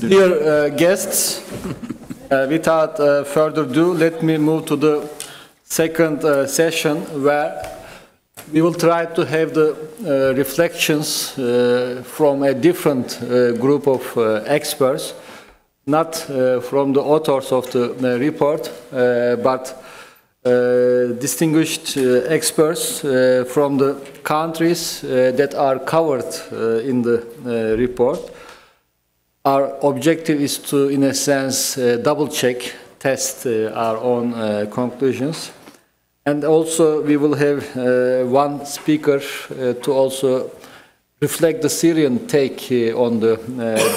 Dear guests, without further ado, let me move to the second session, where we will try to have the reflections from a different group of experts, not from the authors of the report, but distinguished experts from the countries that are covered in the report. Our objective is to, in a sense, double-check, test our own conclusions. And also we will have one speaker to also reflect the Syrian take on the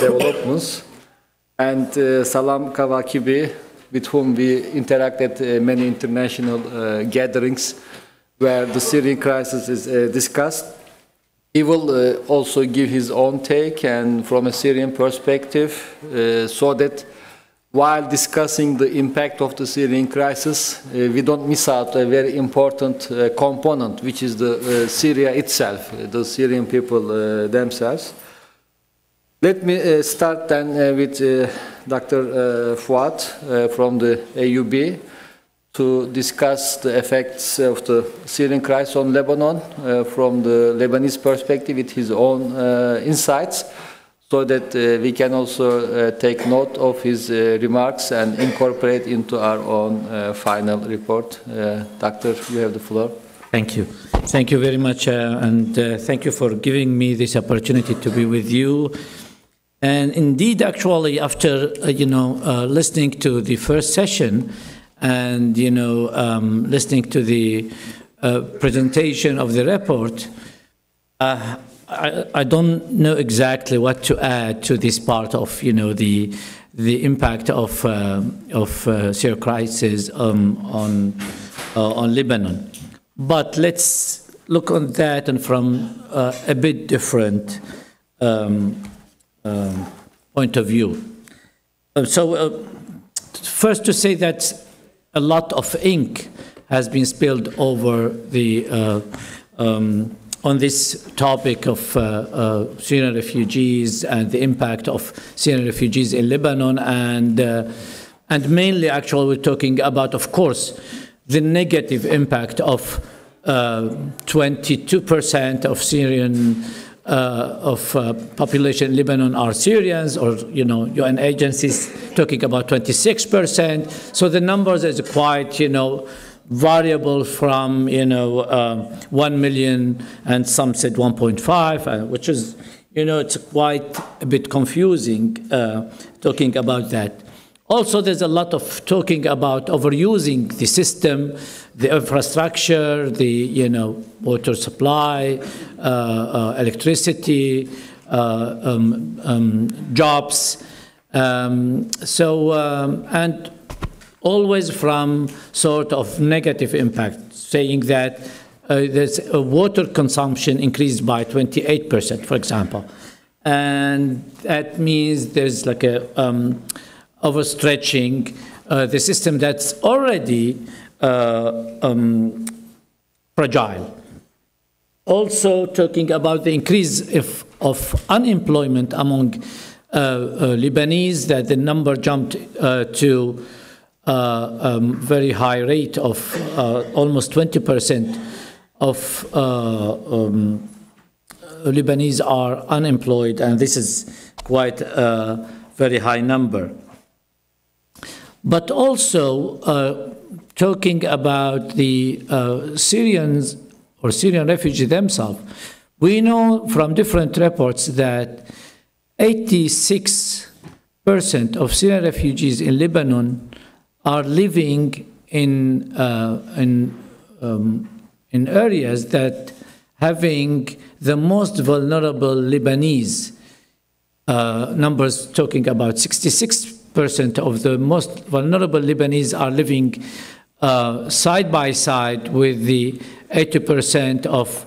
developments. And Salam Kavakibi, with whom we interact at many international gatherings where the Syrian crisis is discussed. He will also give his own take and from a Syrian perspective, so that while discussing the impact of the Syrian crisis, we don't miss out a very important component, which is the Syria itself, the Syrian people themselves. Let me start then with Dr. Fuat from the AUB to discuss the effects of the Syrian crisis on Lebanon from the Lebanese perspective with his own insights, so that we can also take note of his remarks and incorporate into our own final report. Doctor, you have the floor. Thank you. Thank you very much, and thank you for giving me this opportunity to be with you. And indeed, actually, after listening to the first session and listening to the presentation of the report, I don't know exactly what to add to this part of the impact of Syrian crisis on Lebanon. But let's look on that and from a bit different point of view. First to say that a lot of ink has been spilled over the on this topic of Syrian refugees and the impact of Syrian refugees in Lebanon, and mainly actually we're talking about, of course, the negative impact of 22% of Syrian population in Lebanon are Syrians, or UN agencies talking about 26%. So the numbers is quite variable from 1 million, and some said 1.5, which is it's quite a bit confusing talking about that. Also, there's a lot of talking about overusing the system, the infrastructure, the water supply, electricity, jobs. And always from sort of negative impact, saying that there's a water consumption increased by 28%, for example, and that means there's like a overstretching the system that's already fragile. Also talking about the increase of unemployment among Lebanese, that the number jumped to very high rate of almost 20% of Lebanese are unemployed, and this is quite a very high number. But also talking about the Syrians or Syrian refugees themselves, we know from different reports that 86% of Syrian refugees in Lebanon are living in areas that having the most vulnerable Lebanese. Numbers talking about 66% of the most vulnerable Lebanese are living side by side with the 80% of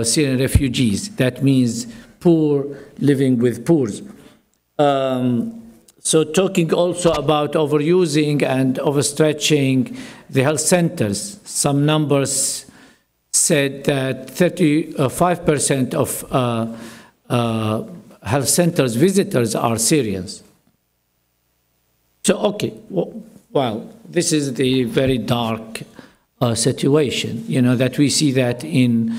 Syrian refugees. That means poor living with poors. So talking also about overusing and overstretching the health centers. Some numbers said that 35% of health centers visitors are Syrians. So, okay, well, this is the very dark situation, that we see that in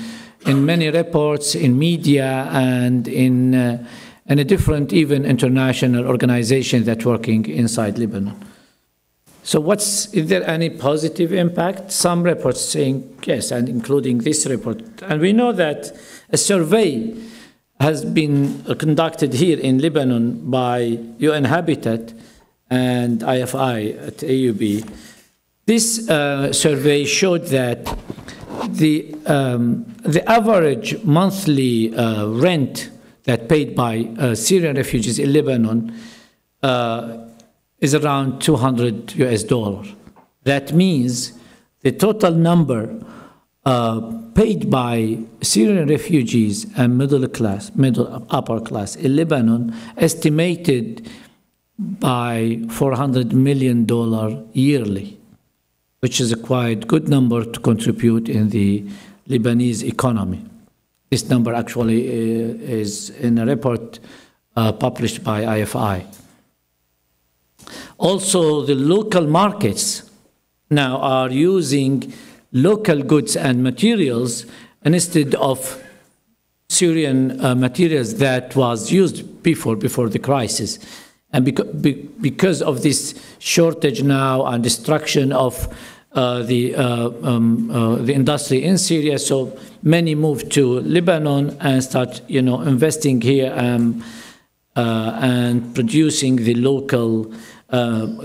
many reports, in media, and in a different, even international organization that's working inside Lebanon. So is there any positive impact? Some reports saying yes, and including this report. And we know that a survey has been conducted here in Lebanon by UN Habitat and IFI at AUB. This survey showed that the average monthly rent that paid by Syrian refugees in Lebanon is around $200. That means the total number paid by Syrian refugees and middle upper class in Lebanon estimated by $400 million yearly, which is a quite good number to contribute in the Lebanese economy. This number actually is in a report published by IFI. Also, the local markets now are using local goods and materials instead of Syrian materials that was used before the crisis. And because of this shortage now and destruction of the industry in Syria, so many moved to Lebanon and start, investing here and producing the local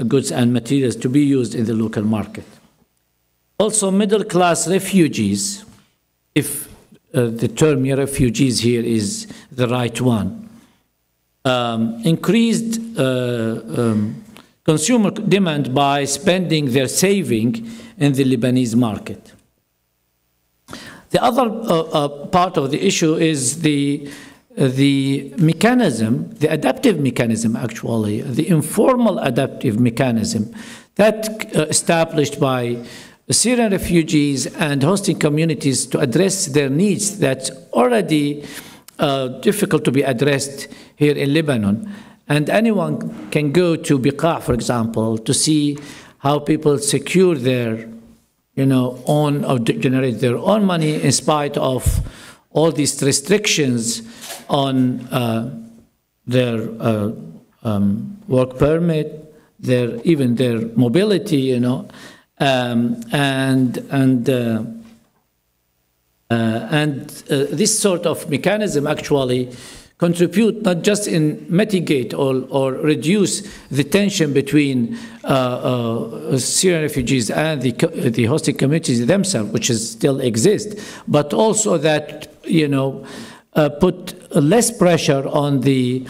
goods and materials to be used in the local market. Also, middle-class refugees, if the term refugees here is the right one, increased consumer demand by spending their saving in the Lebanese market. The other part of the issue is the mechanism, the adaptive mechanism actually, the informal adaptive mechanism that established by Syrian refugees and hosting communities to address their needs that's already difficult to be addressed here in Lebanon. And anyone can go to Biqa, for example, to see how people secure their, own, or generate their own money in spite of all these restrictions on their work permit, even their mobility, and this sort of mechanism actually contribute not just in mitigate or reduce the tension between Syrian refugees and the hosting communities themselves, which still exist, but also that put less pressure on the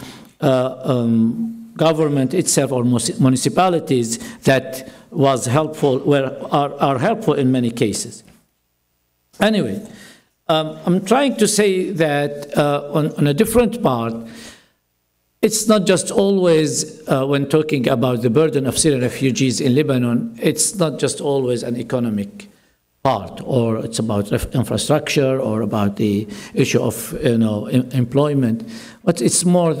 government itself or municipalities that was helpful, are helpful in many cases. Anyway, I'm trying to say that on a different part, it's not just always, when talking about the burden of Syrian refugees in Lebanon, it's not just always an economic part, or it's about infrastructure, or about the issue of employment, but it's more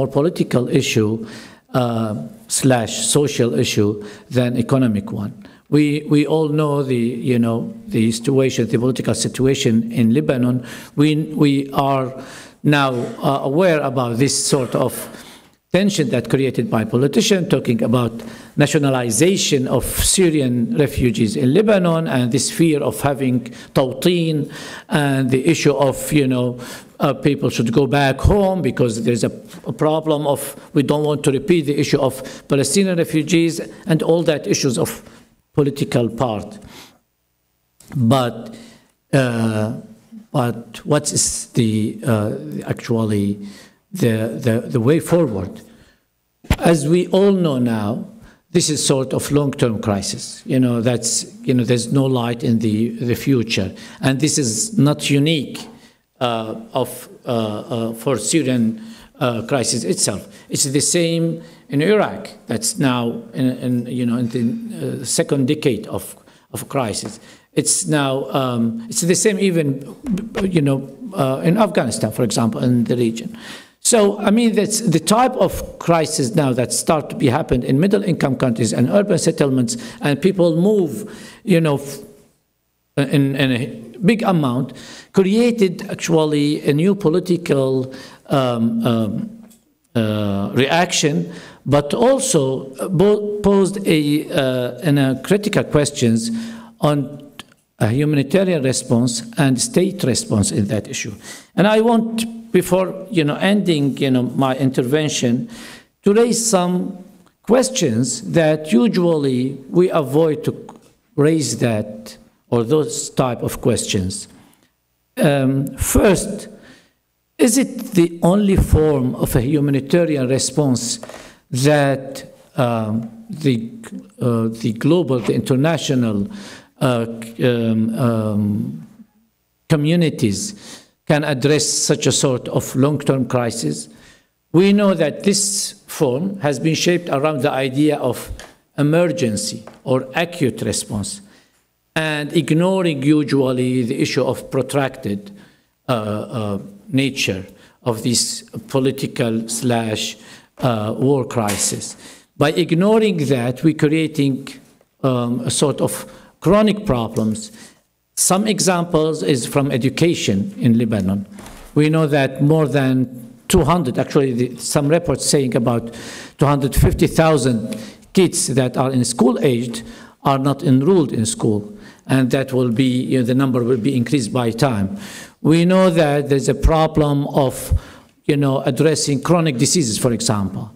political issue / social issue than economic one. We all know the situation, the political situation in Lebanon. We are now aware about this sort of tension that created by politicians talking about nationalization of Syrian refugees in Lebanon, and this fear of having tawteen, and the issue of people should go back home because there's a problem of we don't want to repeat the issue of Palestinian refugees and all that issues of political part. But what is actually the way forward? As we all know now, this is sort of long-term crisis. There's no light in the future, and this is not unique for Syrian crisis itself. It's the same in Iraq. That's now in the second decade of crisis. It's now it's the same even in Afghanistan, for example, in the region. So, I mean, that's the type of crisis now that start to be happened in middle-income countries and urban settlements, and people move, you know, in a big amount, created actually a new political reaction, but also posed critical questions on a humanitarian response and state response in that issue. And I want, before ending my intervention, to raise some questions that usually we avoid to raise that, or those type of questions. First, is it the only form of a humanitarian response that the global, the international communities can address such a sort of long-term crisis? We know that this form has been shaped around the idea of emergency or acute response, and ignoring usually the issue of protracted nature of this political / war crisis. By ignoring that, we're creating a sort of chronic problems. Some examples is from education in Lebanon. We know that more than 200, actually some reports saying about 250,000 kids that are in school age are not enrolled in school, and that will be, the number will be increased by time. We know that there's a problem of, addressing chronic diseases, for example,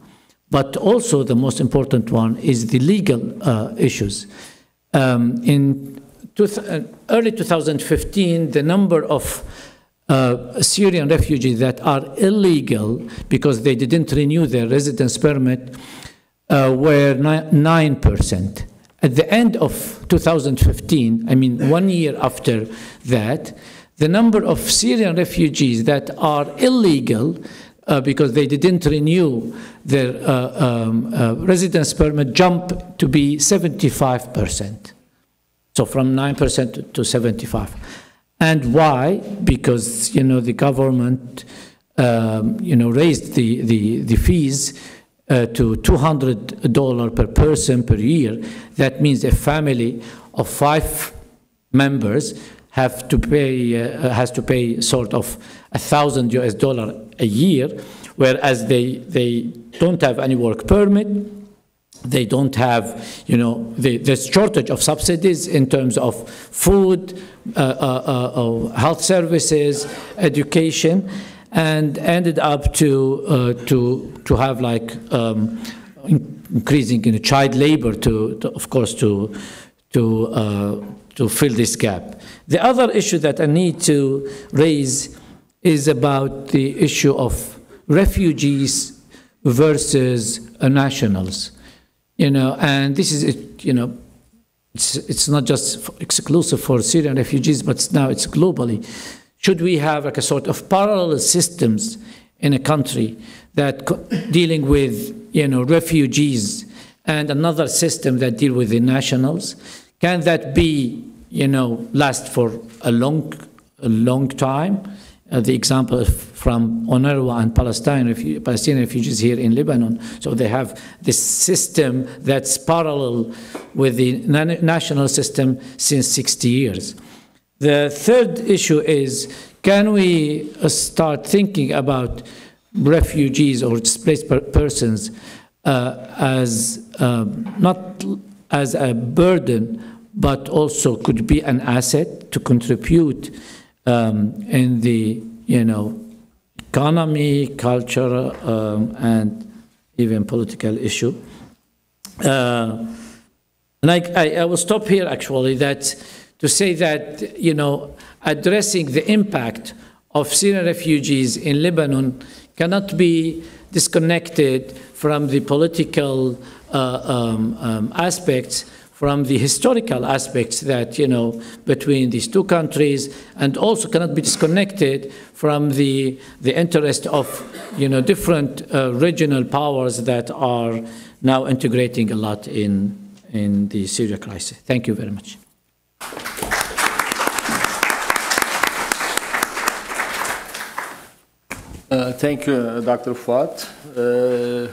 but also the most important one is the legal issues. In early 2015, the number of Syrian refugees that are illegal because they didn't renew their residence permit were 9%. At the end of 2015, I mean 1 year after that, the number of Syrian refugees that are illegal because they didn't renew their residence permit jumped to be 75%. So from 9% to 75%. And why? Because, the government, raised the fees to $200 per person per year. That means a family of 5 members has to pay sort of $1,000 a year, whereas they don't have any work permit. They don't have, there's shortage of subsidies in terms of food, health services, education, and ended up to have like increasing child labor of course to fill this gap. The other issue that I need to raise is about the issue of refugees versus nationals. And this is, it's not just exclusive for Syrian refugees, but now it's globally. Should we have like a sort of parallel systems in a country that dealing with, refugees and another system that deal with the nationals? Can that be, last for a long time? The example from UNRWA and Palestinian refugees here in Lebanon. So they have this system that's parallel with the national system since 60 years. The third issue is, can we start thinking about refugees or displaced persons as not as a burden, but also could be an asset to contribute in the economy, culture, and even political issue. And I will stop here actually to say that addressing the impact of Syrian refugees in Lebanon cannot be disconnected from the political aspects, from the historical aspects that, between these two countries, and also cannot be disconnected from the interest of, different regional powers that are now integrating a lot in the Syria crisis. Thank you very much. Thank you, Dr. Fuat.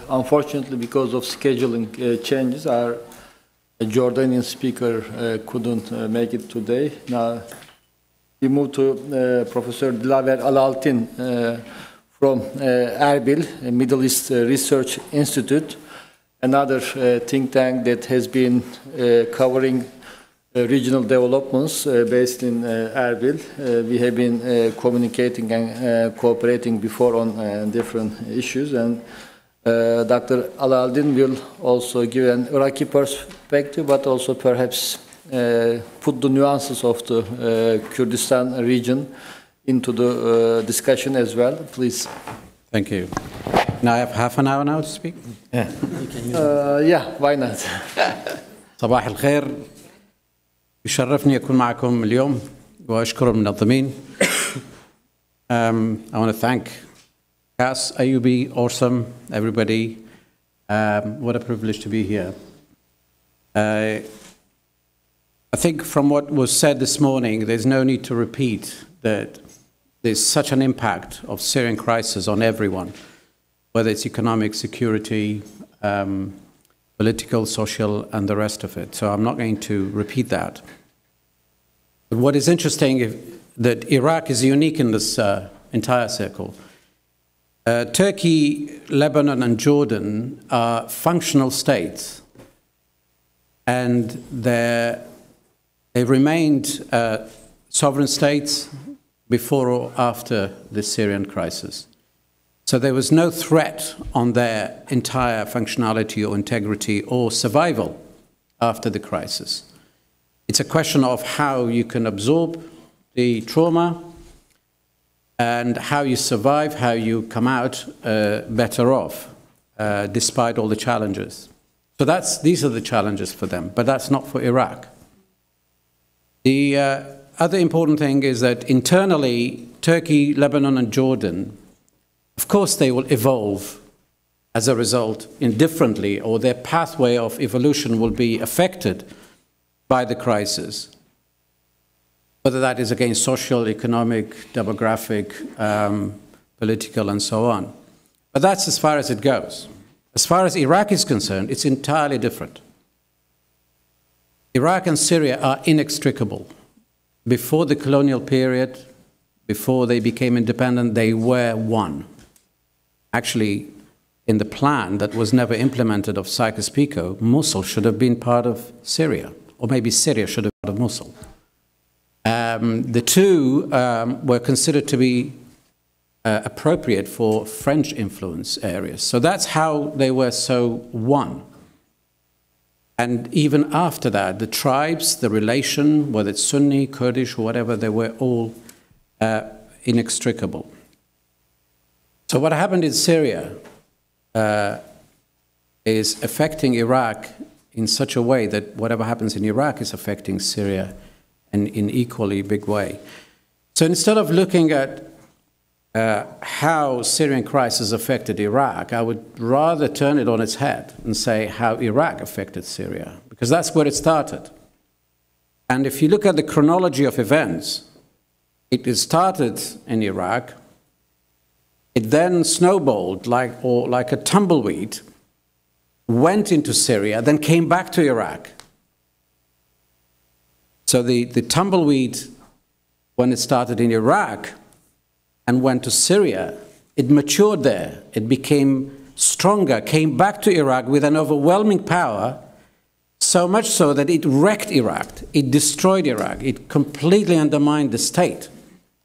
Unfortunately, because of scheduling changes, our Jordanian speaker couldn't make it today. Now, we move to Professor Dilaver Alaltin from Erbil, Middle East Research Institute, another think tank that has been covering regional developments based in Erbil. We have been communicating and cooperating before on different issues, and Dr. Alaltin will also give an Iraqi perspective, but also perhaps put the nuances of the Kurdistan region into the discussion as well. Please. Thank you. Now I have half an hour now to speak? Yeah, why not? صباح الخير. يشرفني أكون معكم اليوم وأشكر المنظمين. I want to thank CAS, AUB, ORSAM, everybody. What a privilege to be here. I think from what was said this morning, there's no need to repeat that there's such an impact of Syrian crisis on everyone, whether it's economic, security, political, social, and the rest of it. So I'm not going to repeat that. But what is interesting is that Iraq is unique in this entire circle. Turkey, Lebanon, and Jordan are functional states, and they remained sovereign states before or after the Syrian crisis. So there was no threat on their entire functionality or integrity or survival after the crisis. It's a question of how you can absorb the trauma and how you survive, how you come out better off, despite all the challenges. So these are the challenges for them, but that's not for Iraq. The other important thing is that internally, Turkey, Lebanon, and Jordan, of course, they will evolve as a result indifferently, or their pathway of evolution will be affected by the crisis, whether that is again social, economic, demographic, political, and so on. But that's as far as it goes. As far as Iraq is concerned, it's entirely different. Iraq and Syria are inextricable. Before the colonial period, before they became independent, they were one. Actually, in the plan that was never implemented of Sykes-Picot, Mosul should have been part of Syria, or maybe Syria should have been part of Mosul. The two were considered to be appropriate for French influence areas. So that's how they were so one. And even after that, the tribes, the relation, whether it's Sunni, Kurdish, or whatever, they were all inextricable. So what happened in Syria is affecting Iraq in such a way that whatever happens in Iraq is affecting Syria in an equally big way. So instead of looking at how Syrian crisis affected Iraq, I would rather turn it on its head and say how Iraq affected Syria, because that's where it started. And if you look at the chronology of events, it started in Iraq. It then snowballed like a tumbleweed, went into Syria, then came back to Iraq. So the tumbleweed, when it started in Iraq and went to Syria, it matured there. It became stronger, came back to Iraq with an overwhelming power, so much so that it wrecked Iraq. It destroyed Iraq. It completely undermined the state,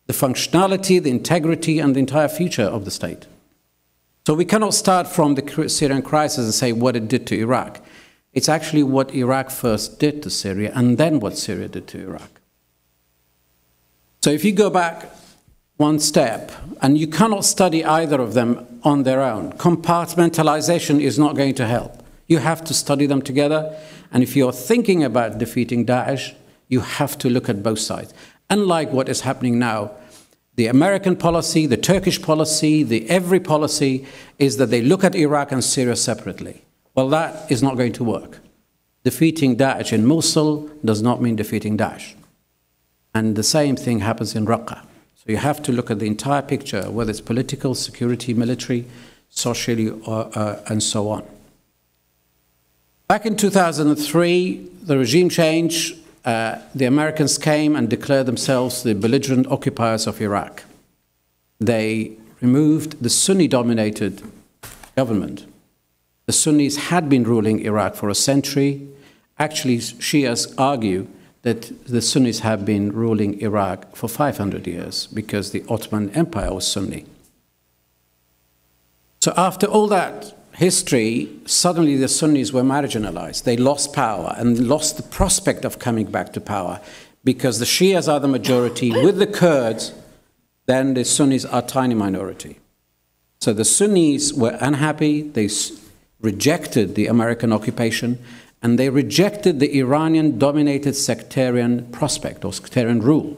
the functionality, the integrity, and the entire future of the state. So we cannot start from the Syrian crisis and say what it did to Iraq. It's actually what Iraq first did to Syria, and then what Syria did to Iraq. So if you go back one step, and you cannot study either of them on their own, compartmentalization is not going to help. You have to study them together, and if you're thinking about defeating Daesh, you have to look at both sides. Unlike what is happening now, the American policy, the Turkish policy, the every policy is that they look at Iraq and Syria separately. Well, that is not going to work. Defeating Daesh in Mosul does not mean defeating Daesh. And the same thing happens in Raqqa. So you have to look at the entire picture, whether it's political, security, military, socially, and so on. Back in 2003, the regime change, the Americans came and declared themselves the belligerent occupiers of Iraq. They removed the Sunni-dominated government. The Sunnis had been ruling Iraq for a century. Actually, Shias argue that the Sunnis have been ruling Iraq for 500 years because the Ottoman Empire was Sunni. So after all that history, suddenly the Sunnis were marginalized. They lost power and lost the prospect of coming back to power because the Shias are the majority. With the Kurds, then the Sunnis are a tiny minority. So the Sunnis were unhappy. They rejected the American occupation, and they rejected the Iranian-dominated sectarian prospect or sectarian rule.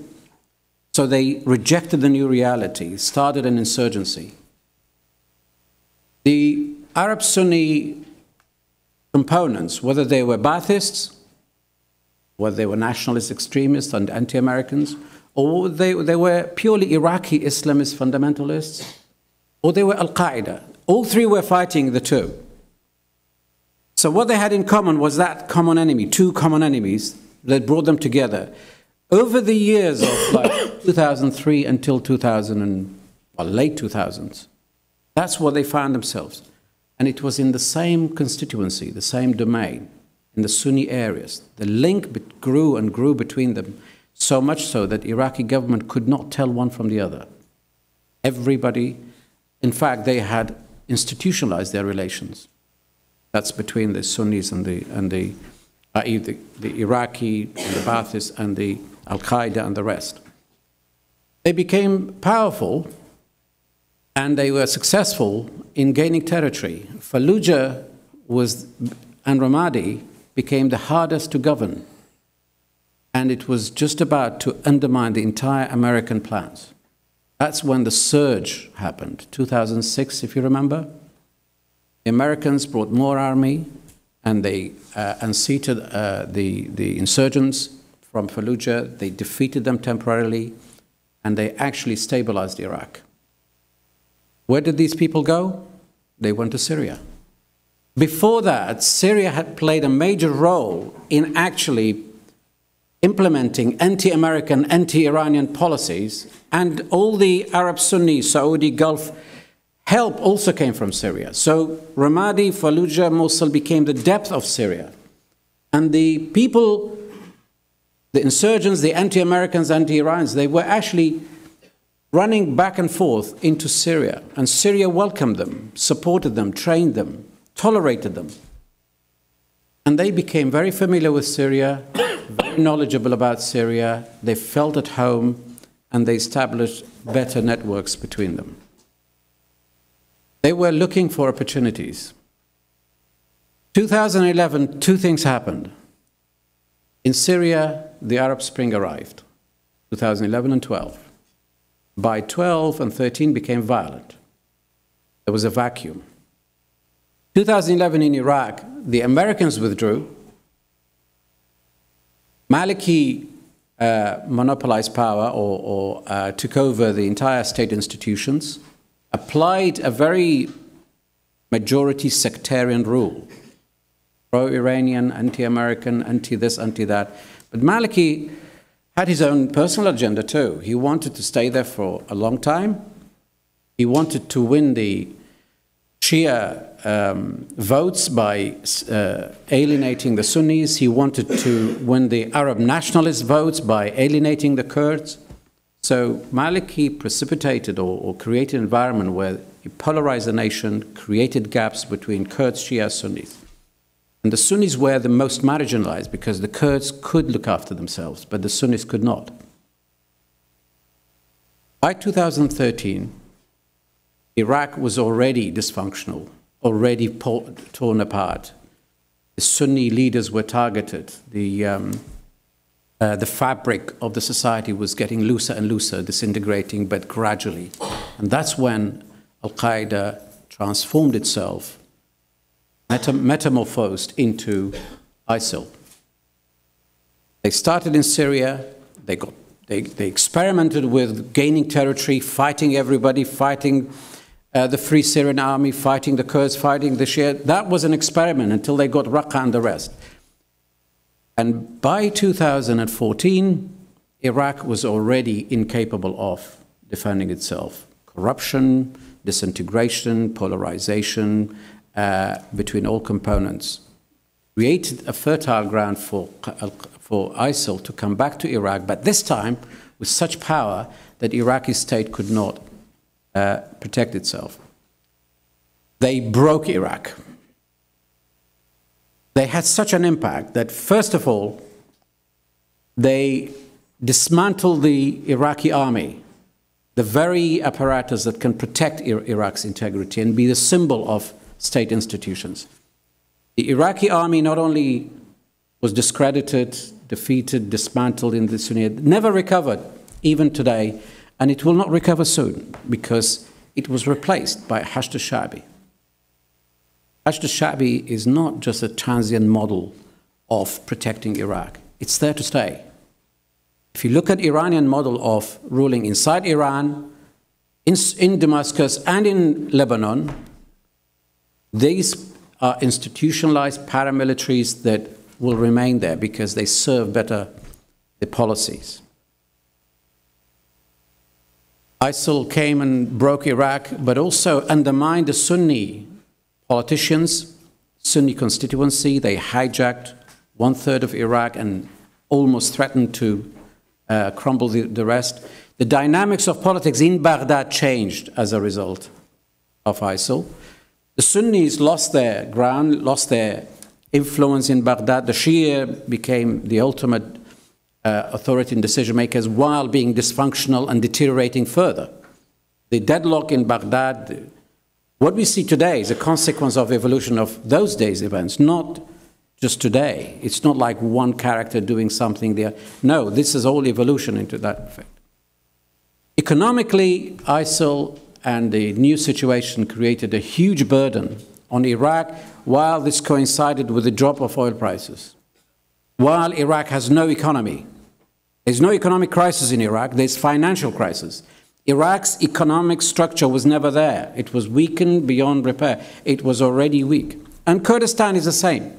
So they rejected the new reality, started an insurgency. The Arab Sunni components, whether they were Baathists, whether they were nationalist extremists and anti-Americans, or they were purely Iraqi Islamist fundamentalists, or they were Al-Qaeda. All three were fighting the two. So what they had in common was that common enemy, two common enemies that brought them together. Over the years of like 2003 until late 2000s, that's what they found themselves. And it was in the same constituency, the same domain, in the Sunni areas. The link grew and grew between them, so much so that Iraqi government could not tell one from the other. Everybody, in fact, they had institutionalized their relations. That's between the Sunnis and the Iraqi, and the Baathists, and the Al-Qaeda and the rest. They became powerful, and they were successful in gaining territory. Fallujah and Ramadi became the hardest to govern, and it was just about to undermine the entire American plans. That's when the surge happened, 2006, if you remember. The Americans brought more army, and they unseated the insurgents from Fallujah. They defeated them temporarily, and they actually stabilized Iraq. Where did these people go? They went to Syria. Before that, Syria had played a major role in actually implementing anti-American, anti-Iranian policies, and all the Arab Sunni, Saudi, Gulf help also came from Syria. So Ramadi, Fallujah, Mosul became the depth of Syria. And the people, the insurgents, the anti-Americans, anti-Iranians, they were actually running back and forth into Syria. And Syria welcomed them, supported them, trained them, tolerated them. And they became very familiar with Syria, very knowledgeable about Syria. They felt at home, and they established better networks between them. They were looking for opportunities. 2011, two things happened. In Syria, the Arab Spring arrived, 2011 and 12. By 12 and 13 became violent. There was a vacuum. 2011 in Iraq, the Americans withdrew. Maliki monopolized power or took over the entire state institutions, applied a very majority sectarian rule, pro-Iranian, anti-American, anti-this, anti-that. But Maliki had his own personal agenda too. He wanted to stay there for a long time. He wanted to win the Shia votes by alienating the Sunnis. He wanted to win the Arab nationalist votes by alienating the Kurds. So Maliki precipitated or created an environment where he polarized the nation, created gaps between Kurds, Shia, Sunnis. And the Sunnis were the most marginalized because the Kurds could look after themselves, but the Sunnis could not. By 2013, Iraq was already dysfunctional, already torn apart. The Sunni leaders were targeted. The fabric of the society was getting looser and looser, disintegrating, but gradually. And that's when Al-Qaeda transformed itself, metamorphosed into ISIL. They started in Syria, they got They experimented with gaining territory, fighting everybody, fighting the Free Syrian Army, fighting the Kurds, fighting the Shia. That was an experiment until they got Raqqa and the rest. And by 2014, Iraq was already incapable of defending itself. Corruption, disintegration, polarization between all components created a fertile ground for ISIL to come back to Iraq, but this time with such power that the Iraqi state could not protect itself. They broke Iraq. They had such an impact that, first of all, they dismantled the Iraqi army, the very apparatus that can protect Iraq's integrity and be the symbol of state institutions. The Iraqi army not only was discredited, defeated, dismantled in the Sunni, never recovered, even today, and it will not recover soon because it was replaced by Hashd al-Sha'bi. Hashd al-Sha'bi is not just a transient model of protecting Iraq. It's there to stay. If you look at the Iranian model of ruling inside Iran, in Damascus and in Lebanon, these are institutionalized paramilitaries that will remain there because they serve better the policies. ISIL came and broke Iraq, but also undermined the Sunni politicians, Sunni constituency. They hijacked 1/3 of Iraq and almost threatened to crumble the rest. The dynamics of politics in Baghdad changed as a result of ISIL. The Sunnis lost their ground, lost their influence in Baghdad. The Shia became the ultimate authority and decision makers while being dysfunctional and deteriorating further. The deadlock in Baghdad, what we see today is a consequence of evolution of those days' events, not just today. It's not like one character doing something there. No, this is all evolution into that effect. Economically, ISIL and the new situation created a huge burden on Iraq while this coincided with the drop of oil prices. While Iraq has no economy, there's no economic crisis in Iraq, there's financial crisis. Iraq's economic structure was never there. It was weakened beyond repair. It was already weak. And Kurdistan is the same.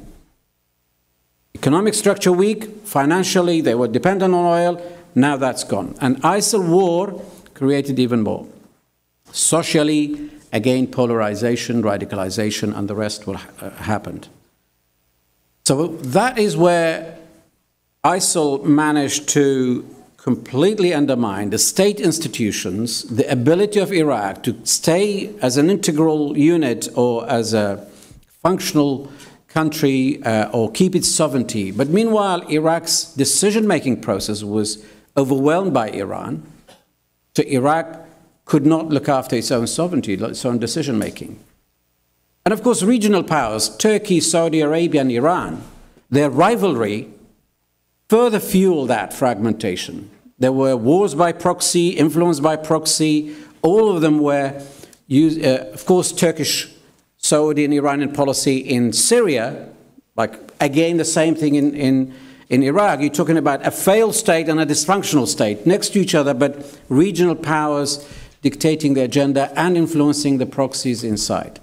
Economic structure weak, financially they were dependent on oil, now that's gone. And ISIL war created even more. Socially, again, polarization, radicalization, and the rest will happened. So that is where ISIL managed to completely undermine the state institutions, the ability of Iraq to stay as an integral unit or as a functional country or keep its sovereignty. But meanwhile, Iraq's decision-making process was overwhelmed by Iran. So Iraq could not look after its own sovereignty, its own decision-making. And of course, regional powers, Turkey, Saudi Arabia, and Iran, their rivalry further fueled that fragmentation. There were wars by proxy, influence by proxy. All of them were used, of course, Turkish, Saudi, and Iranian policy in Syria, like again the same thing in Iraq. You're talking about a failed state and a dysfunctional state next to each other, but regional powers dictating the agenda and influencing the proxies inside.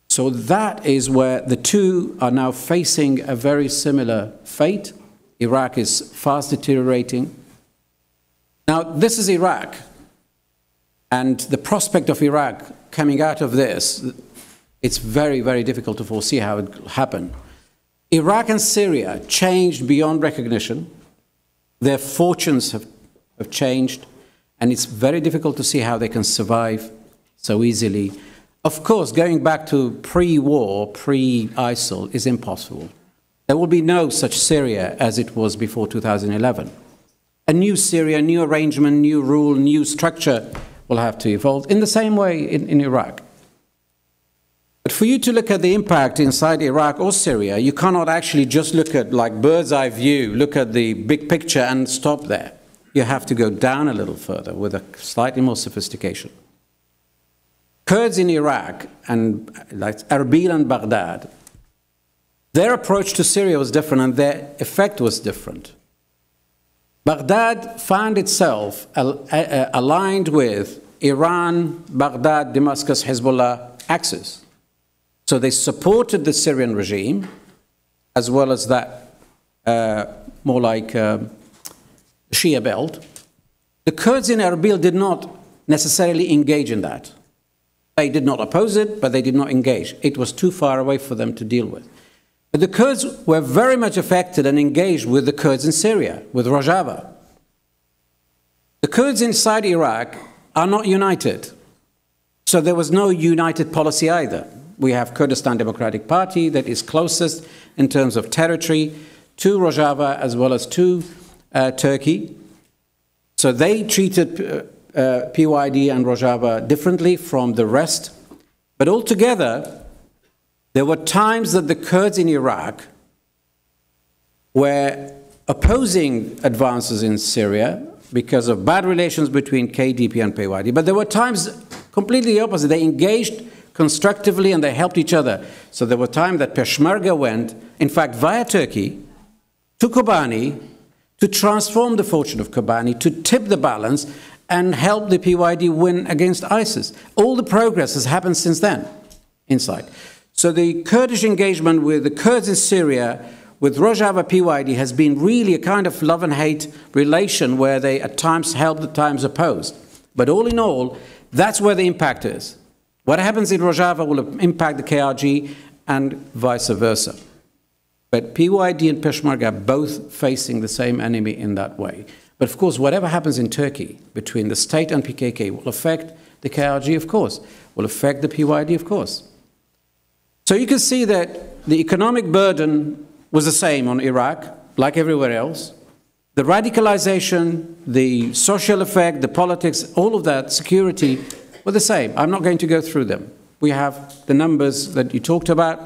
So that is where the two are now facing a very similar fate. Iraq is fast deteriorating. Now, this is Iraq. And the prospect of Iraq coming out of this, it's very, very difficult to foresee how it will happen. Iraq and Syria changed beyond recognition. Their fortunes have changed. And it's very difficult to see how they can survive so easily. Of course, going back to pre-war, pre-ISIL is impossible. There will be no such Syria as it was before 2011. A new Syria, new arrangement, new rule, new structure will have to evolve in the same way in Iraq. But for you to look at the impact inside Iraq or Syria, you cannot actually just look at like bird's eye view, look at the big picture and stop there. You have to go down a little further with a slightly more sophistication. Kurds in Iraq and like Erbil and Baghdad, their approach to Syria was different and their effect was different. Baghdad found itself aligned with Iran, Baghdad, Damascus, Hezbollah axis. So they supported the Syrian regime, as well as that more like Shia belt. The Kurds in Erbil did not necessarily engage in that. They did not oppose it, but they did not engage. It was too far away for them to deal with. But the Kurds were very much affected and engaged with the Kurds in Syria, with Rojava. The Kurds inside Iraq are not united. So there was no united policy either. We have Kurdistan Democratic Party that is closest in terms of territory to Rojava as well as to Turkey. So they treated PYD and Rojava differently from the rest. But altogether, there were times that the Kurds in Iraq were opposing advances in Syria because of bad relations between KDP and PYD. But there were times completely the opposite. They engaged constructively and they helped each other. So there were times that Peshmerga went, in fact, via Turkey, to Kobani to transform the fortune of Kobani, to tip the balance and help the PYD win against ISIS. All the progress has happened since then inside. So the Kurdish engagement with the Kurds in Syria, with Rojava PYD, has been really a kind of love and hate relation where they at times helped, at times opposed. But all in all, that's where the impact is. What happens in Rojava will impact the KRG and vice versa. But PYD and Peshmerga are both facing the same enemy in that way. But of course, whatever happens in Turkey between the state and PKK will affect the KRG, of course, will affect the PYD, of course. So you can see that the economic burden was the same on Iraq, like everywhere else. The radicalization, the social effect, the politics, all of that, security, were the same. I'm not going to go through them. We have the numbers that you talked about.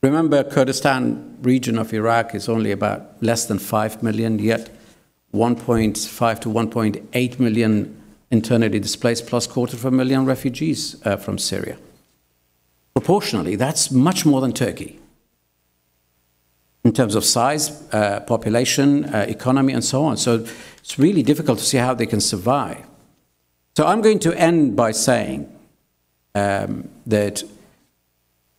Remember, Kurdistan region of Iraq is only about less than 5 million, yet 1.5 to 1.8 million internally displaced, plus 250,000 refugees from Syria. Proportionally, that's much more than Turkey in terms of size, population, economy, and so on. So it's really difficult to see how they can survive. So I'm going to end by saying that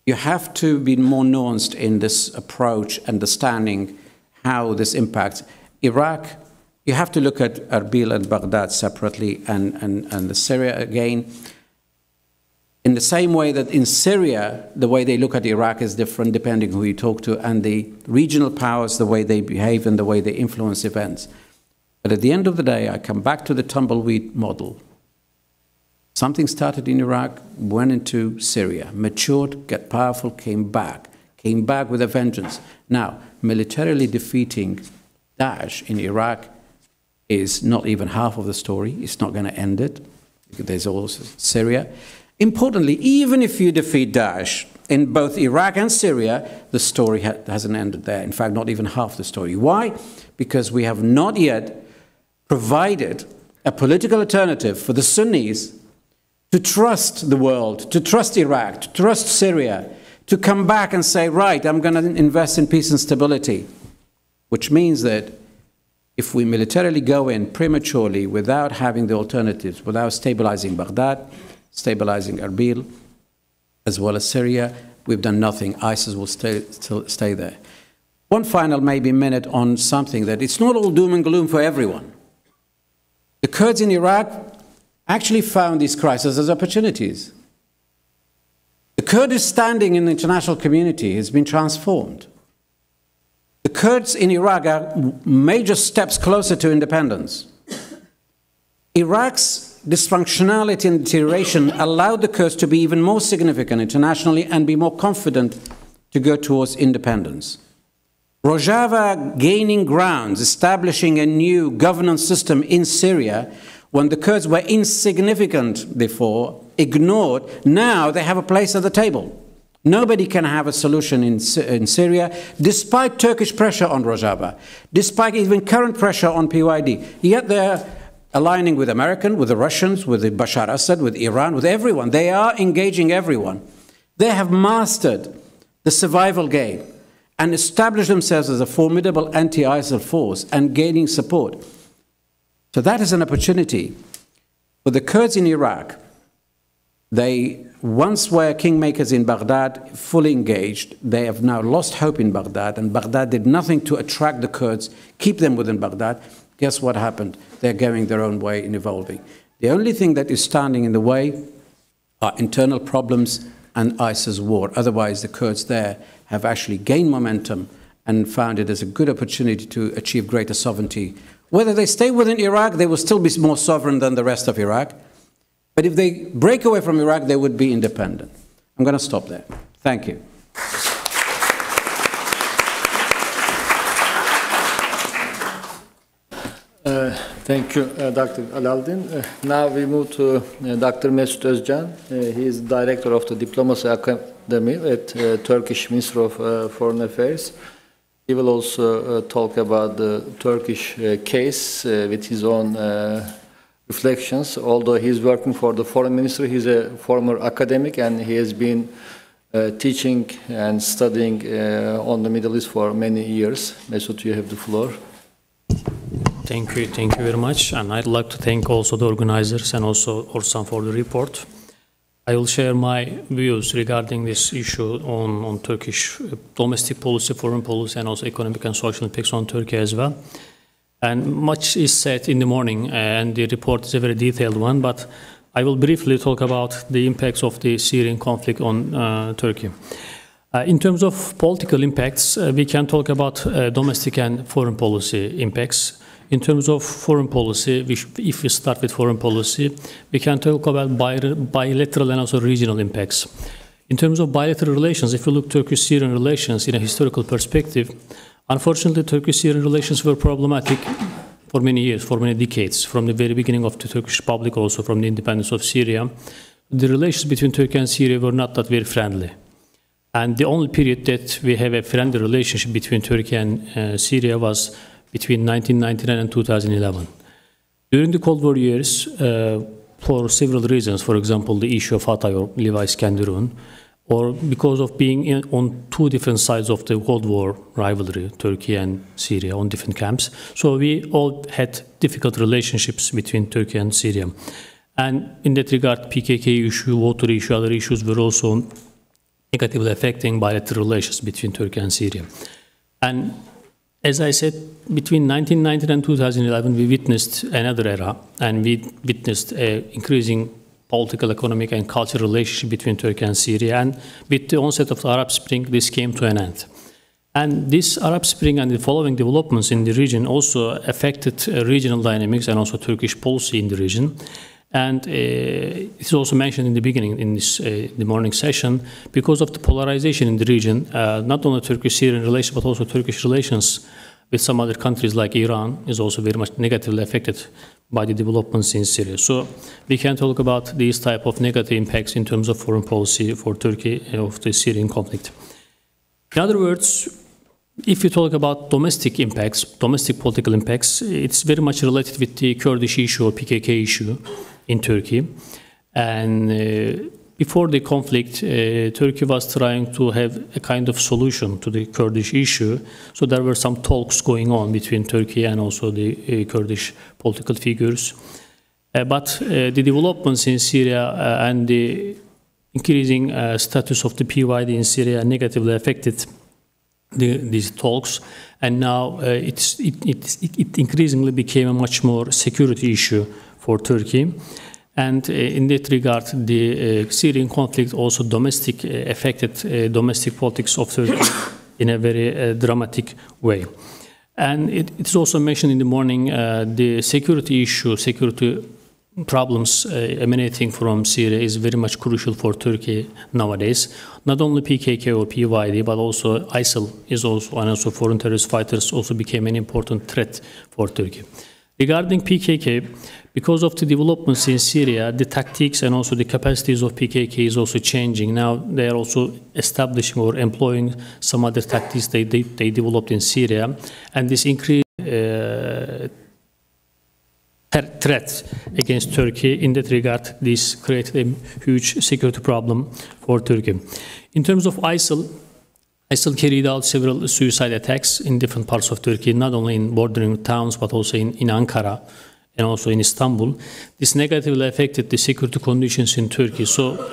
you have to be more nuanced in this approach, understanding how this impacts Iraq. You have to look at Erbil and Baghdad separately, and the Syria again. In the same way that in Syria, the way they look at Iraq is different depending who you talk to, and the regional powers, the way they behave and the way they influence events. But at the end of the day, I come back to the tumbleweed model. Something started in Iraq, went into Syria, matured, got powerful, came back with a vengeance. Now, militarily defeating Daesh in Iraq is not even half of the story. It's not going to end it. There's also Syria. Importantly, even if you defeat Daesh in both Iraq and Syria, the story hasn't ended there. In fact, not even half the story. Why? Because we have not yet provided a political alternative for the Sunnis to trust the world, to trust Iraq, to trust Syria, to come back and say, right, I'm going to invest in peace and stability. Which means that if we militarily go in prematurely without having the alternatives, without stabilizing Baghdad, stabilizing Erbil, as well as Syria, we've done nothing. ISIS will still stay there. One final maybe minute on something that it's not all doom and gloom for everyone. The Kurds in Iraq actually found these crises as opportunities. The Kurdish standing in the international community has been transformed. The Kurds in Iraq are major steps closer to independence. Iraq's dysfunctionality and deterioration allowed the Kurds to be even more significant internationally and be more confident to go towards independence. Rojava gaining grounds, establishing a new governance system in Syria when the Kurds were insignificant before, ignored. Now they have a place at the table. Nobody can have a solution in Syria, despite Turkish pressure on Rojava, despite even current pressure on PYD. Yet they're aligning with American, with the Russians, with Bashar Assad, with Iran, with everyone. They are engaging everyone. They have mastered the survival game. and establish themselves as a formidable anti-ISIL force and gaining support. So that is an opportunity. For the Kurds in Iraq, they once were kingmakers in Baghdad, fully engaged. They have now lost hope in Baghdad, and Baghdad did nothing to attract the Kurds, keep them within Baghdad. Guess what happened? They're going their own way in evolving. The only thing that is standing in the way are internal problems and ISIS war. Otherwise, the Kurds there have actually gained momentum and found it as a good opportunity to achieve greater sovereignty. Whether they stay within Iraq, they will still be more sovereign than the rest of Iraq. But if they break away from Iraq, they would be independent. I'm going to stop there. Thank you. Thank you, Dr. Alaldin. Now we move to Dr. Mesut Özcan. He is Director of the Diplomacy Academy at Turkish Ministry of Foreign Affairs. He will also talk about the Turkish case with his own reflections. Although he is working for the Foreign Ministry, he is a former academic and he has been teaching and studying on the Middle East for many years. Mesut, you have the floor. Thank you very much, and I'd like to thank also the organizers and also ORSAM for the report. I will share my views regarding this issue on Turkish domestic policy, foreign policy, and also economic and social impacts on Turkey as well. And much is said in the morning, and the report is a very detailed one, but I will briefly talk about the impacts of the Syrian conflict on Turkey. In terms of political impacts, we can talk about domestic and foreign policy impacts. In terms of foreign policy, if we start with foreign policy, we can talk about bilateral and also regional impacts. In terms of bilateral relations, if you look at Turkish-Syrian relations in a historical perspective, unfortunately, Turkish-Syrian relations were problematic for many years, for many decades, from the very beginning of the Turkish Republic, also from the independence of Syria. The relations between Turkey and Syria were not that very friendly. And the only period that we have a friendly relationship between Turkey and Syria was between 1999 and 2011. During the Cold War years, for several reasons, for example, the issue of Hatay or Liva Iskenderun, or because of being on two different sides of the Cold War rivalry, Turkey and Syria, on different camps. So we all had difficult relationships between Turkey and Syria. And in that regard, PKK issue, water issue, other issues were also negatively affecting bilateral relations between Turkey and Syria. And as I said, between 1990 and 2011, we witnessed another era, and we witnessed an increasing political, economic, and cultural relationship between Turkey and Syria. And with the onset of the Arab Spring, this came to an end. And this Arab Spring and the following developments in the region also affected regional dynamics and also Turkish policy in the region. And it's also mentioned in the beginning in this the morning session, because of the polarization in the region, not only Turkish-Syrian relations, but also Turkish relations with some other countries like Iran is also very much negatively affected by the developments in Syria. So we can talk about these type of negative impacts in terms of foreign policy for Turkey of the Syrian conflict. In other words, if you talk about domestic impacts, domestic political impacts, it's very much related with the Kurdish issue or PKK issue in Turkey. And before the conflict, Turkey was trying to have a kind of solution to the Kurdish issue. So there were some talks going on between Turkey and also the Kurdish political figures. But the developments in Syria and the increasing status of the PYD in Syria negatively affected these talks, and now it increasingly became a much more security issue for Turkey. And in that regard, the Syrian conflict also affected domestic politics of Turkey in a very dramatic way. And it's also mentioned in the morning the security issue, security problems emanating from Syria is very much crucial for Turkey nowadays. Not only PKK or PYD, but also ISIL is also, and also foreign terrorist fighters also became an important threat for Turkey. Regarding PKK, because of the developments in Syria, the tactics and also the capacities of PKK is also changing. Now they are also establishing or employing some other tactics they developed in Syria, and this increased threat against Turkey. In that regard, this created a huge security problem for Turkey. In terms of ISIL ISIL carried out several suicide attacks in different parts of Turkey, not only in bordering towns, but also in Ankara and also in Istanbul. This negatively affected the security conditions in Turkey. So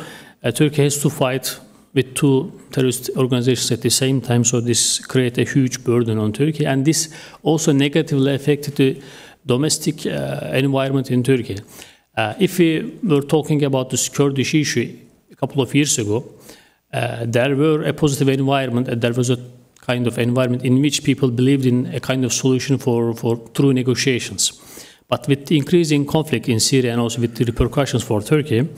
Turkey has to fight with two terrorist organizations at the same time, so this created a huge burden on Turkey, and this also negatively affected the domestic environment in Turkey. If we were talking about this Kurdish issue a couple of years ago, there were a positive environment, and there was a kind of environment in which people believed in a kind of solution for true negotiations. But with the increasing conflict in Syria and also with the repercussions for Turkey,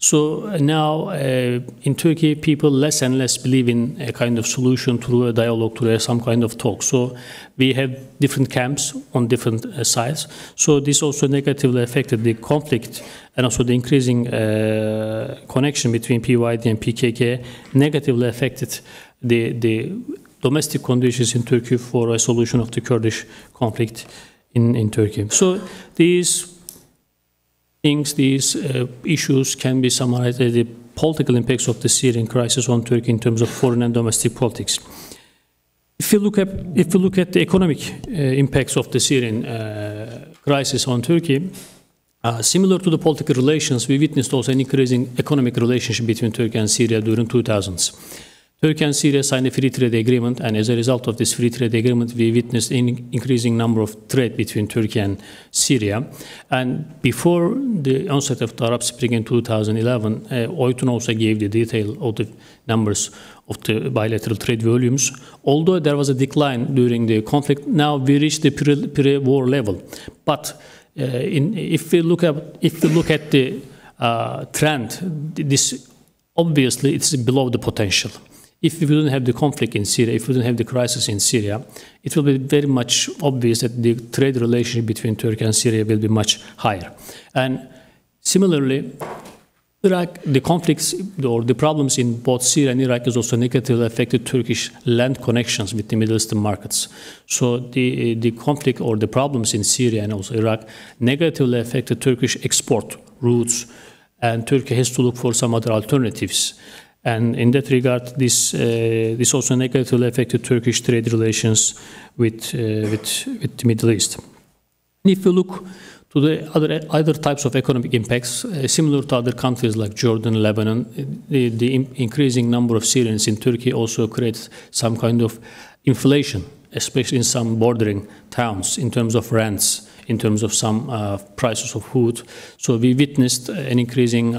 so now in Turkey, people less and less believe in a kind of solution through a dialogue, through some kind of talk. So we have different camps on different sides. So this also negatively affected the conflict, and also the increasing connection between PYD and PKK negatively affected the domestic conditions in Turkey for a solution of the Kurdish conflict in Turkey. So these things, these issues can be summarized as the political impacts of the Syrian crisis on Turkey in terms of foreign and domestic politics. If you look at the economic impacts of the Syrian crisis on Turkey, similar to the political relations, we witnessed also an increasing economic relationship between Turkey and Syria during 2000s. Turkey and Syria signed a free trade agreement, and as a result of this free trade agreement, we witnessed an increasing number of trade between Turkey and Syria. And before the onset of the Arab Spring in 2011, Oytun also gave the detail of the numbers of the bilateral trade volumes. Although there was a decline during the conflict, now we reached the pre-war level. But if we look at the trend, this obviously it's below the potential. If we don't have the conflict in Syria, if we don't have the crisis in Syria, it will be very much obvious that the trade relationship between Turkey and Syria will be much higher. And similarly, Iraq, the conflicts or the problems in both Syria and Iraq has also negatively affected Turkish land connections with the Middle Eastern markets. So the conflict or the problems in Syria and also Iraq negatively affected Turkish export routes, and Turkey has to look for some other alternatives. And in that regard, this also negatively affected Turkish trade relations with the Middle East. And if you look to the other types of economic impacts, similar to other countries like Jordan, Lebanon, the increasing number of Syrians in Turkey also creates some kind of inflation, especially in some bordering towns, in terms of rents, in terms of some prices of food. So we witnessed an increasing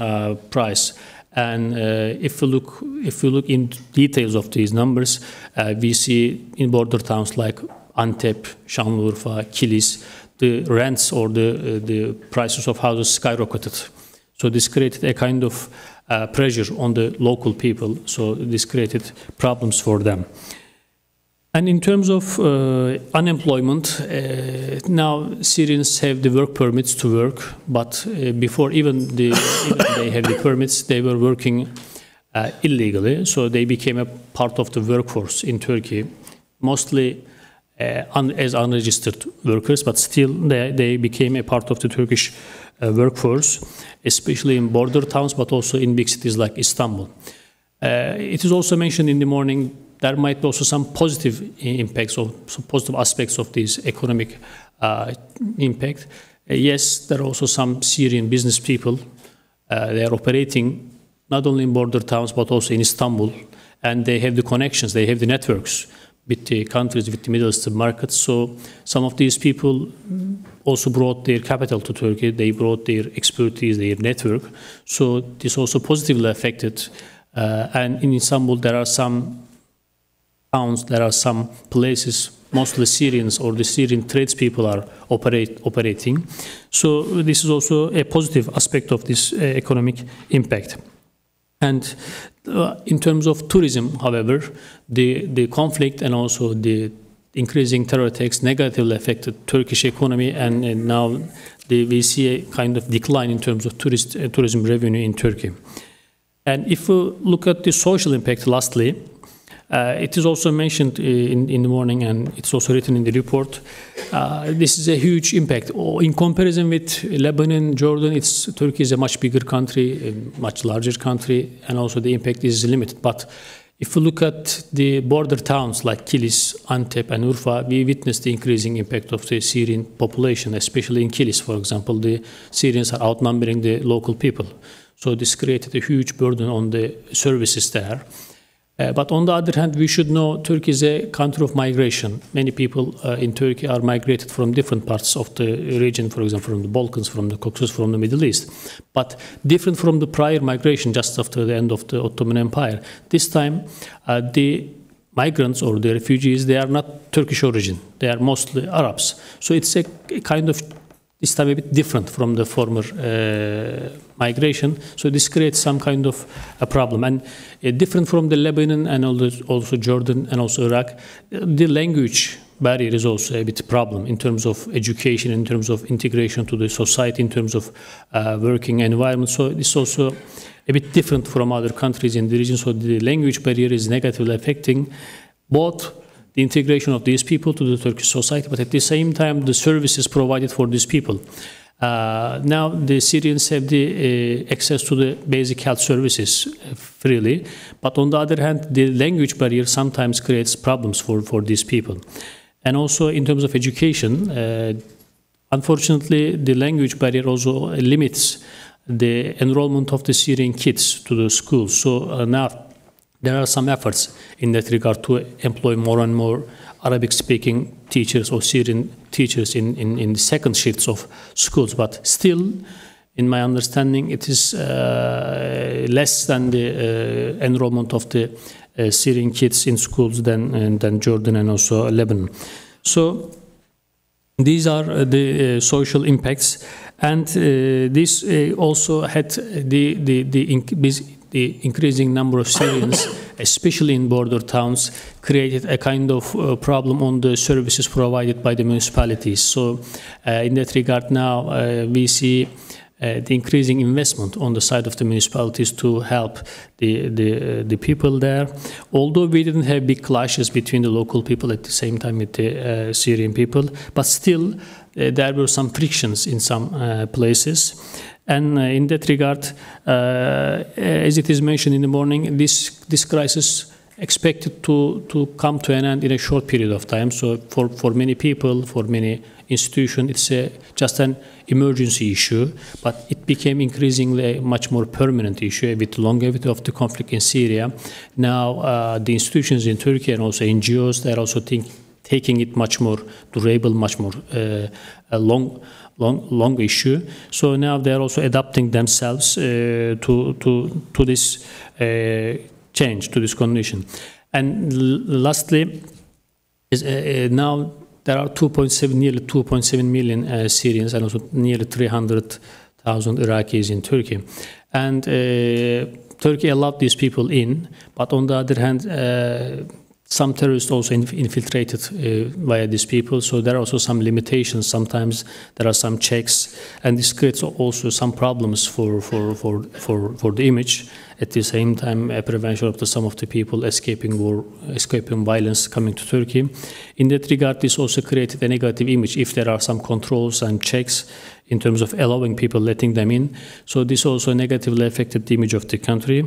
price. And if we look in details of these numbers, we see in border towns like Antep, Şanlıurfa, Kilis, the rents or the prices of houses skyrocketed. So this created a kind of pressure on the local people. So this created problems for them. And in terms of unemployment, now Syrians have the work permits to work, but before even they have the permits, they were working illegally. So they became a part of the workforce in Turkey, mostly as unregistered workers, but still they became a part of the Turkish workforce, especially in border towns, but also in big cities like Istanbul. It is also mentioned in the morning there might be also some positive impacts or some positive aspects of this economic impact. Yes, there are also some Syrian business people. They are operating not only in border towns, but also in Istanbul. And they have the connections, they have the networks with the countries, with the Middle Eastern markets. So some of these people also brought their capital to Turkey. They brought their expertise, their network. So this also positively affected. And in Istanbul, there are some towns, there are some places, mostly Syrians or the Syrian tradespeople are operating. So this is also a positive aspect of this economic impact. And in terms of tourism, however, the conflict and also the increasing terror attacks negatively affected Turkish economy, and now we see a kind of decline in terms of tourism revenue in Turkey. And if we look at the social impact lastly, it is also mentioned in the morning, and it's also written in the report. This is a huge impact. In comparison with Lebanon, Jordan, Turkey is a much bigger country, a much larger country, and also the impact is limited. But if we look at the border towns like Kilis, Antep, and Urfa, we witnessed the increasing impact of the Syrian population, especially in Kilis, for example. The Syrians are outnumbering the local people. So this created a huge burden on the services there. But on the other hand, we should know Turkey is a country of migration. Many people in Turkey are migrated from different parts of the region, for example, from the Balkans, from the Caucasus, from the Middle East. But different from the prior migration just after the end of the Ottoman Empire, this time the migrants or the refugees, they are not Turkish origin. They are mostly Arabs. So it's a kind of, this time a bit different from the former migration. So this creates some kind of a problem. And different from the Lebanon and also Jordan and also Iraq, the language barrier is also a bit a problem in terms of education, in terms of integration to the society, in terms of working environment. So it's also a bit different from other countries in the region. So the language barrier is negatively affecting both the integration of these people to the Turkish society, but at the same time, the services provided for these people. Now, the Syrians have the access to the basic health services freely, but on the other hand, the language barrier sometimes creates problems for these people. And also, in terms of education, unfortunately, the language barrier also limits the enrollment of the Syrian kids to the schools. So now, there are some efforts in that regard to employ more and more Arabic-speaking teachers or Syrian teachers in the second shifts of schools. But still, in my understanding, it is less than the enrollment of the Syrian kids in schools than Jordan and also Lebanon. So these are the social impacts, and this also had the increasing number of Syrians, especially in border towns, created a kind of problem on the services provided by the municipalities. So in that regard now, we see the increasing investment on the side of the municipalities to help the people there. Although we didn't have big clashes between the local people at the same time with the Syrian people, but still there were some frictions in some places. And in that regard, as it is mentioned in the morning, this crisis expected to come to an end in a short period of time. So for many people, for many institutions, it's just an emergency issue, but it became increasingly a much more permanent issue with the longevity of the conflict in Syria. Now the institutions in Turkey and also NGOs, they're also taking it much more durable, much more long issue. So now they're also adapting themselves to this change, to this condition. And lastly, now there are nearly 2.7 million Syrians and also nearly 300,000 Iraqis in Turkey. And Turkey allowed these people in, but on the other hand, some terrorists also infiltrated via these people, so there are also some limitations. Sometimes there are some checks, and this creates also some problems for the image. At the same time, a prevention of some of the people escaping war, escaping violence, coming to Turkey. In that regard, this also created a negative image if there are some controls and checks in terms of allowing people, letting them in. So this also negatively affected the image of the country.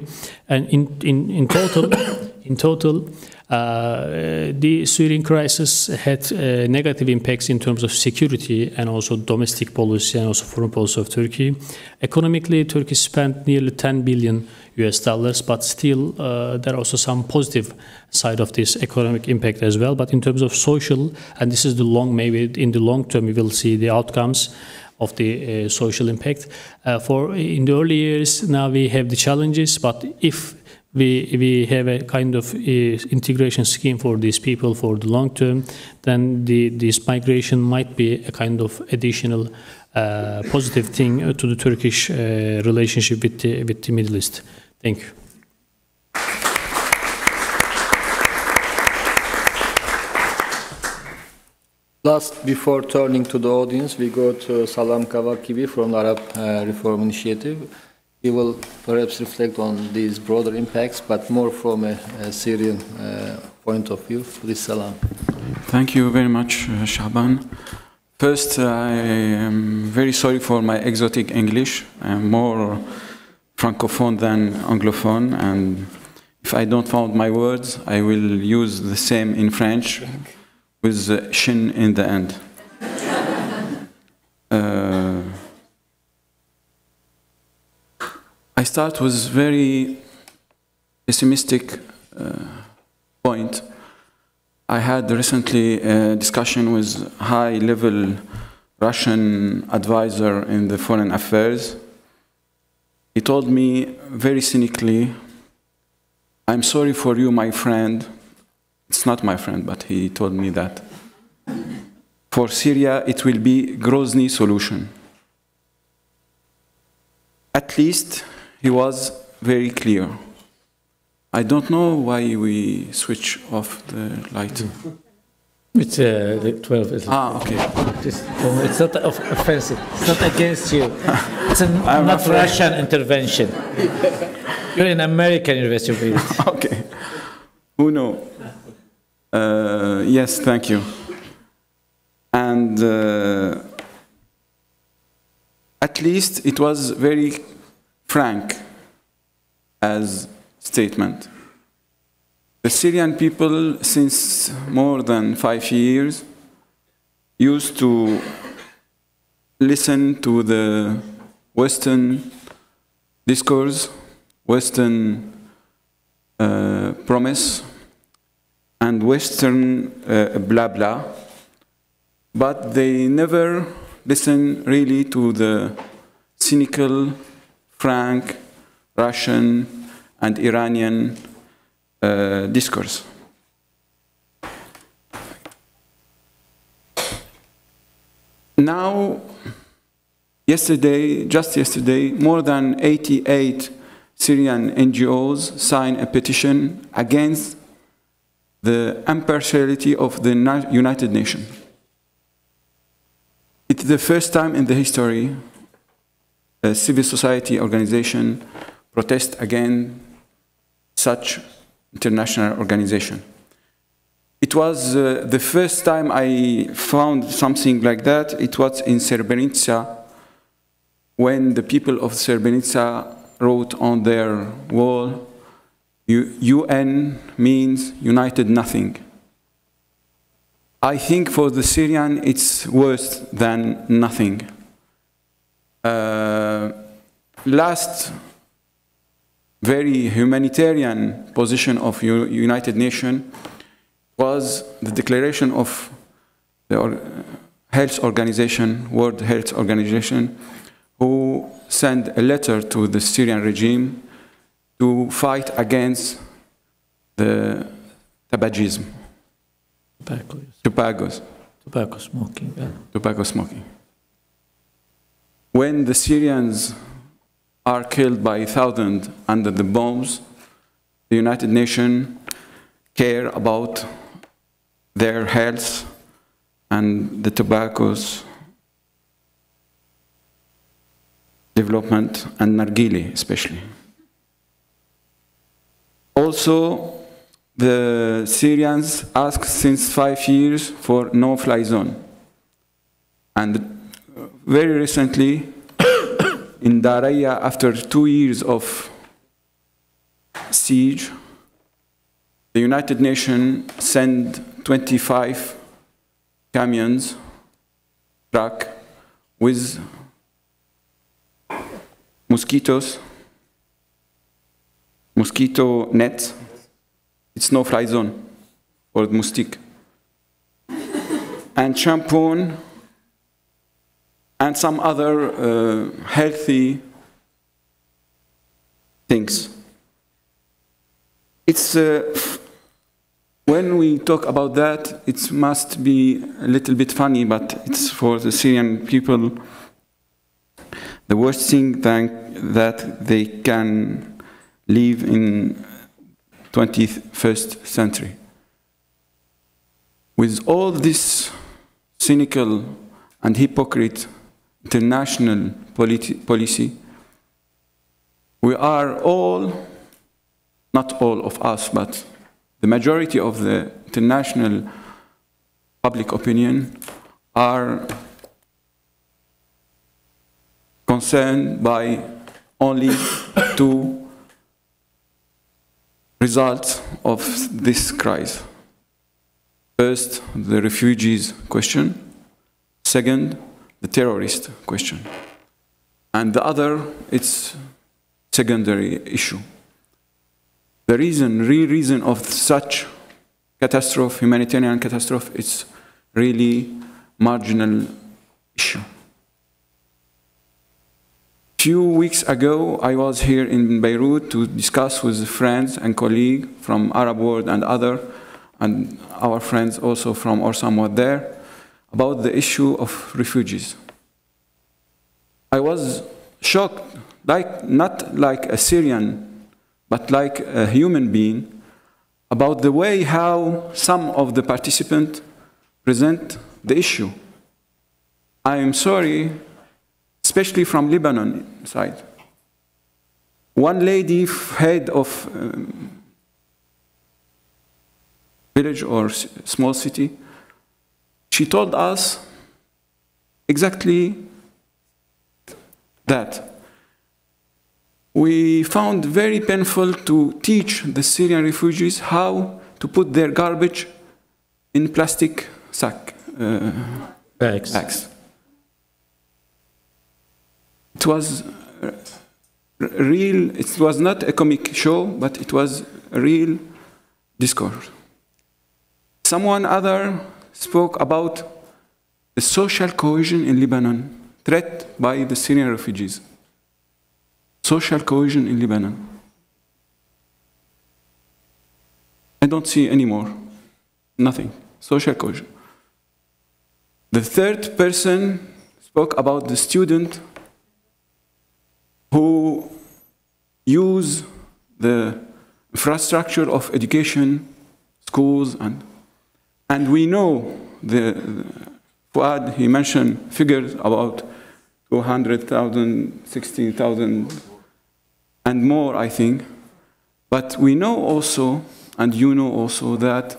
And in total, the Syrian crisis had negative impacts in terms of security and also domestic policy and also foreign policy of Turkey. Economically, Turkey spent nearly $10 billion, but still there are also some positive side of this economic impact as well. But in terms of social, and this is maybe in the long term, we will see the outcomes of the social impact. In the early years, now we have the challenges, but if we have a kind of integration scheme for these people for the long term, then this migration might be a kind of additional positive thing to the Turkish relationship with the Middle East. Thank you. Last, before turning to the audience, we go to Salam Kavakibi from the Arab Reform Initiative. He will perhaps reflect on these broader impacts, but more from a Syrian point of view. Please, Salam. Thank you very much, Shaban. First, I am very sorry for my exotic English. I am more francophone than anglophone, and if I don't find my words, I will use the same in French with shin in the end. I start with very pessimistic point. I had recently a discussion with high-level Russian advisor in the foreign affairs. He told me very cynically, "I'm sorry for you, my friend." It's not my friend, but he told me that. "For Syria, it will be Grozny solution." At least he was very clear. I don't know why we switch off the light. It's the 12. Okay. It's not offensive. It's not against you. It's not Russian intervention. You're in American University of Beirut. Okay. Who knows? Yes, thank you. And at least it was very frank as statement. The Syrian people, since more than 5 years, used to listen to the Western discourse, Western promise, and Western blah blah, but they never listen really to the cynical, frank, Russian and Iranian discourse. Now, just yesterday, more than 88 Syrian NGOs signed a petition against the impartiality of the United Nations. It's the first time in the history a civil society organization protests against such international organization. It was the first time I found something like that. It was in Srebrenica, when the people of Srebrenica wrote on their wall, UN means united nothing. I think for the Syrian it's worse than nothing. Last very humanitarian position of United Nations was the declaration of the Health Organization, World Health Organization, who sent a letter to the Syrian regime to fight against the tabagism. Tobacco smoking. Yeah. Tobacco smoking. When the Syrians are killed by thousands under the bombs, the United Nations care about their health and the tobacco's development, and nargile especially. Also, the Syrians ask since 5 years for no-fly zone. And very recently, in Daraya, after 2 years of siege, the United Nations sent 25 camions, truck, with mosquito nets. It's no-fly zone for the mosquito. And shampoo, and some other healthy things. It's when we talk about that, it must be a little bit funny, but it's for the Syrian people the worst thing that they can live in 21st century. With all this cynical and hypocrite international policy, we are all, not all of us, but the majority of the international public opinion are concerned by only two results of this crisis. First, the refugees question. Second, the terrorist question. And the other, it's secondary issue. The real reason of such catastrophe, humanitarian catastrophe, it's really marginal issue. Few weeks ago, I was here in Beirut to discuss with friends and colleagues from Arab world and and our friends also from ORSAM were there, about the issue of refugees. I was shocked, not like a Syrian, but like a human being, about the way how some of the participants present the issue. I am sorry, especially from Lebanon side. One lady, head of village or small city, she told us exactly that. We found very painful to teach the Syrian refugees how to put their garbage in plastic bags. It was real, it was not a comic show, but it was a real discourse. Someone other spoke about the social cohesion in Lebanon, threat by the Syrian refugees. Social cohesion in Lebanon. I don't see anymore. Nothing. Social cohesion. The third person spoke about the student who use the infrastructure of education, schools, and we know Fuad, he mentioned figures about 200,000, 16,000, and more, I think. But we know also, and you know also, that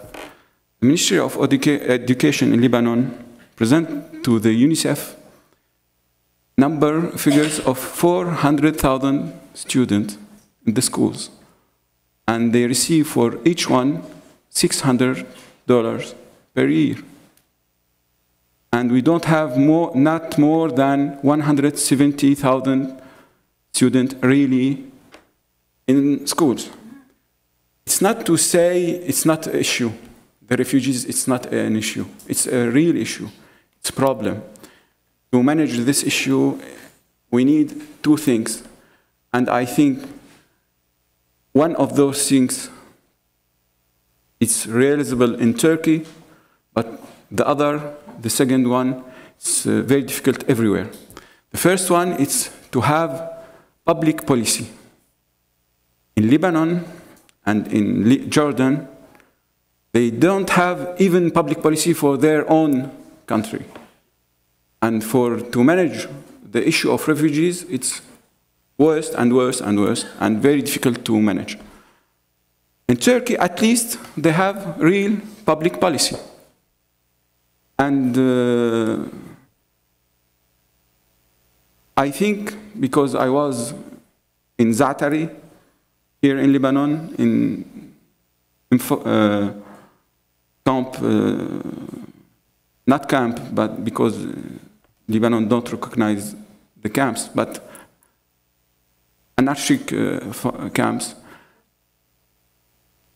the Ministry of Education in Lebanon present to the UNICEF figures of 400,000 students in the schools. And they receive for each one $600 per year. And we don't have not more than 170,000 students really in schools. It's not to say it's not an issue. The refugees, it's not an issue. It's a real issue. It's a problem. To manage this issue, we need two things. And I think one of those things is realizable in Turkey, but the second one, is very difficult everywhere. The first one is to have public policy. In Lebanon and in Jordan, they don't have even public policy for their own country. And to manage the issue of refugees, it's worse and worse and worse, and very difficult to manage. In Turkey, at least, they have real public policy. And I think, because I was in Çağatay, here in Lebanon, in camp, not camp, but because Lebanon don't recognize the camps, but anarchic camps.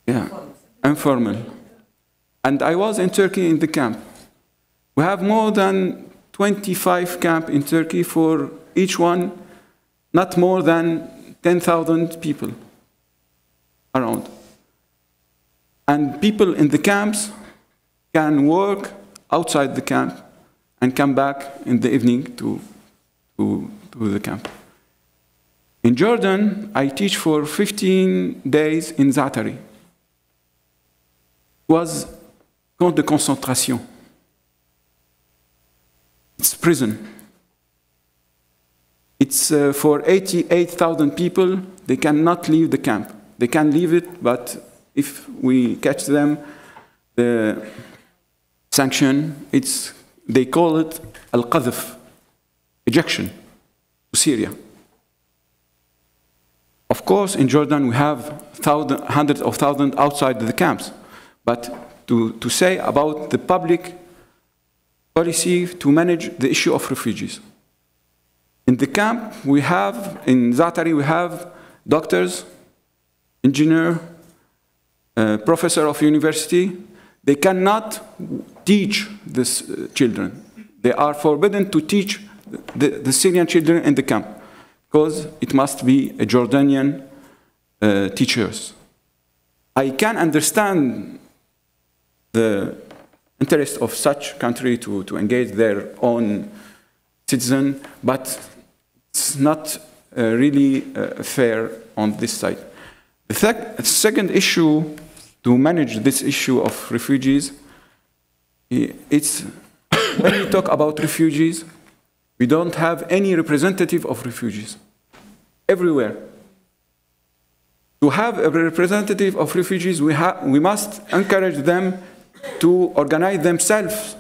Yeah, informal. And I was in Turkey in the camp. We have more than 25 camps in Turkey, for each one not more than 10,000 people around. And people in the camps can work outside the camp and come back in the evening to the camp. In Jordan, I teach for 15 days in Çağatay. It was camp de concentration. It's prison. It's for 88,000 people. They cannot leave the camp. They can leave it, but if we catch them, the sanction, they call it al-qadhf, ejection to Syria. Of course, in Jordan we have hundreds of thousands outside the camps, but to say about the public policy to manage the issue of refugees. In the camp we have, in Çağatay we have doctors, engineer, professor of university. They cannot teach these children. They are forbidden to teach the Syrian children in the camp because it must be a Jordanian teachers. I can understand the interest of such country to engage their own citizen, but it's not really fair on this side. The second issue to manage this issue of refugees, it's when we talk about refugees, we don't have any representative of refugees everywhere. To have a representative of refugees, we must encourage them to organize themselves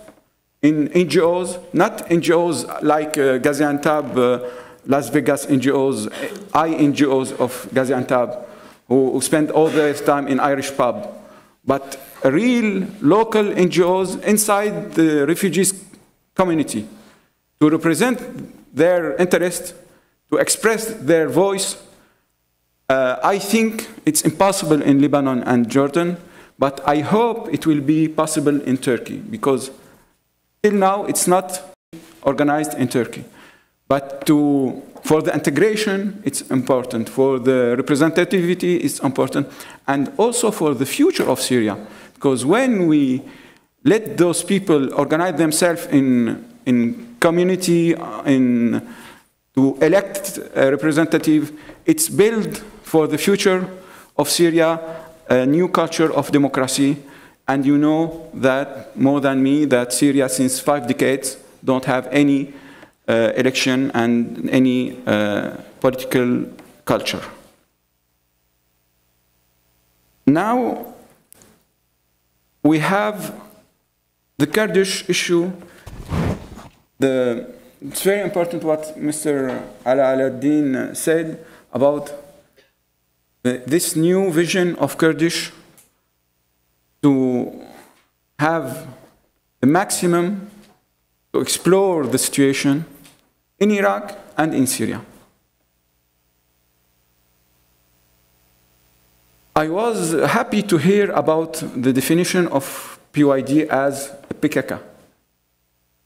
in NGOs, not NGOs like Gaziantep, Las Vegas NGOs, NGOs of Gaziantep, who spend all their time in Irish pub, but real local NGOs inside the refugees community to represent their interest, to express their voice. I think it's impossible in Lebanon and Jordan, but I hope it will be possible in Turkey, because till now it's not organized in Turkey. But for the integration, it's important. For the representativity, it's important. And also for the future of Syria. Because when we let those people organize themselves in community, to elect a representative, it's built for the future of Syria, a new culture of democracy. And you know that more than me, that Syria since 5 decades don't have any election and any political culture. Now we have the Kurdish issue. It's very important what Mr. Aladdin said about this new vision of Kurdish to have the maximum to explore the situation in Iraq and in Syria. I was happy to hear about the definition of PYD as a PKK,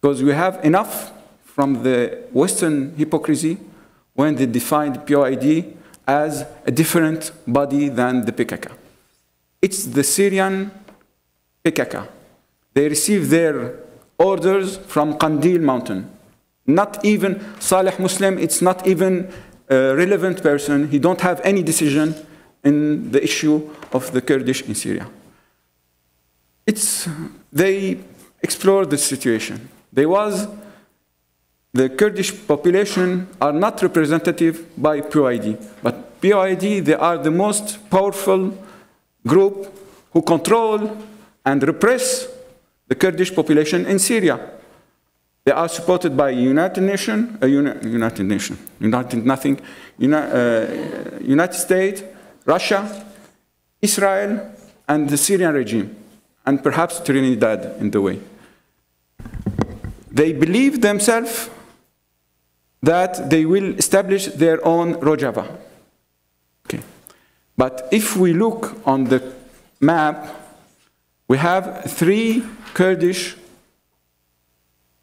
because we have enough from the Western hypocrisy when they defined PYD as a different body than the PKK. It's the Syrian PKK. They receive their orders from Qandil mountain. Not even Saleh Muslim, it's not even a relevant person. He don't have any decision in the issue of the Kurdish in Syria. They explored the situation. The Kurdish population are not representative by PYD, but PYD, they are the most powerful group who control and repress the Kurdish population in Syria. They are supported by United States, Russia, Israel, and the Syrian regime, and perhaps Trinidad in the way. They believe themselves that they will establish their own Rojava. Okay. But if we look on the map, we have 3 Kurdish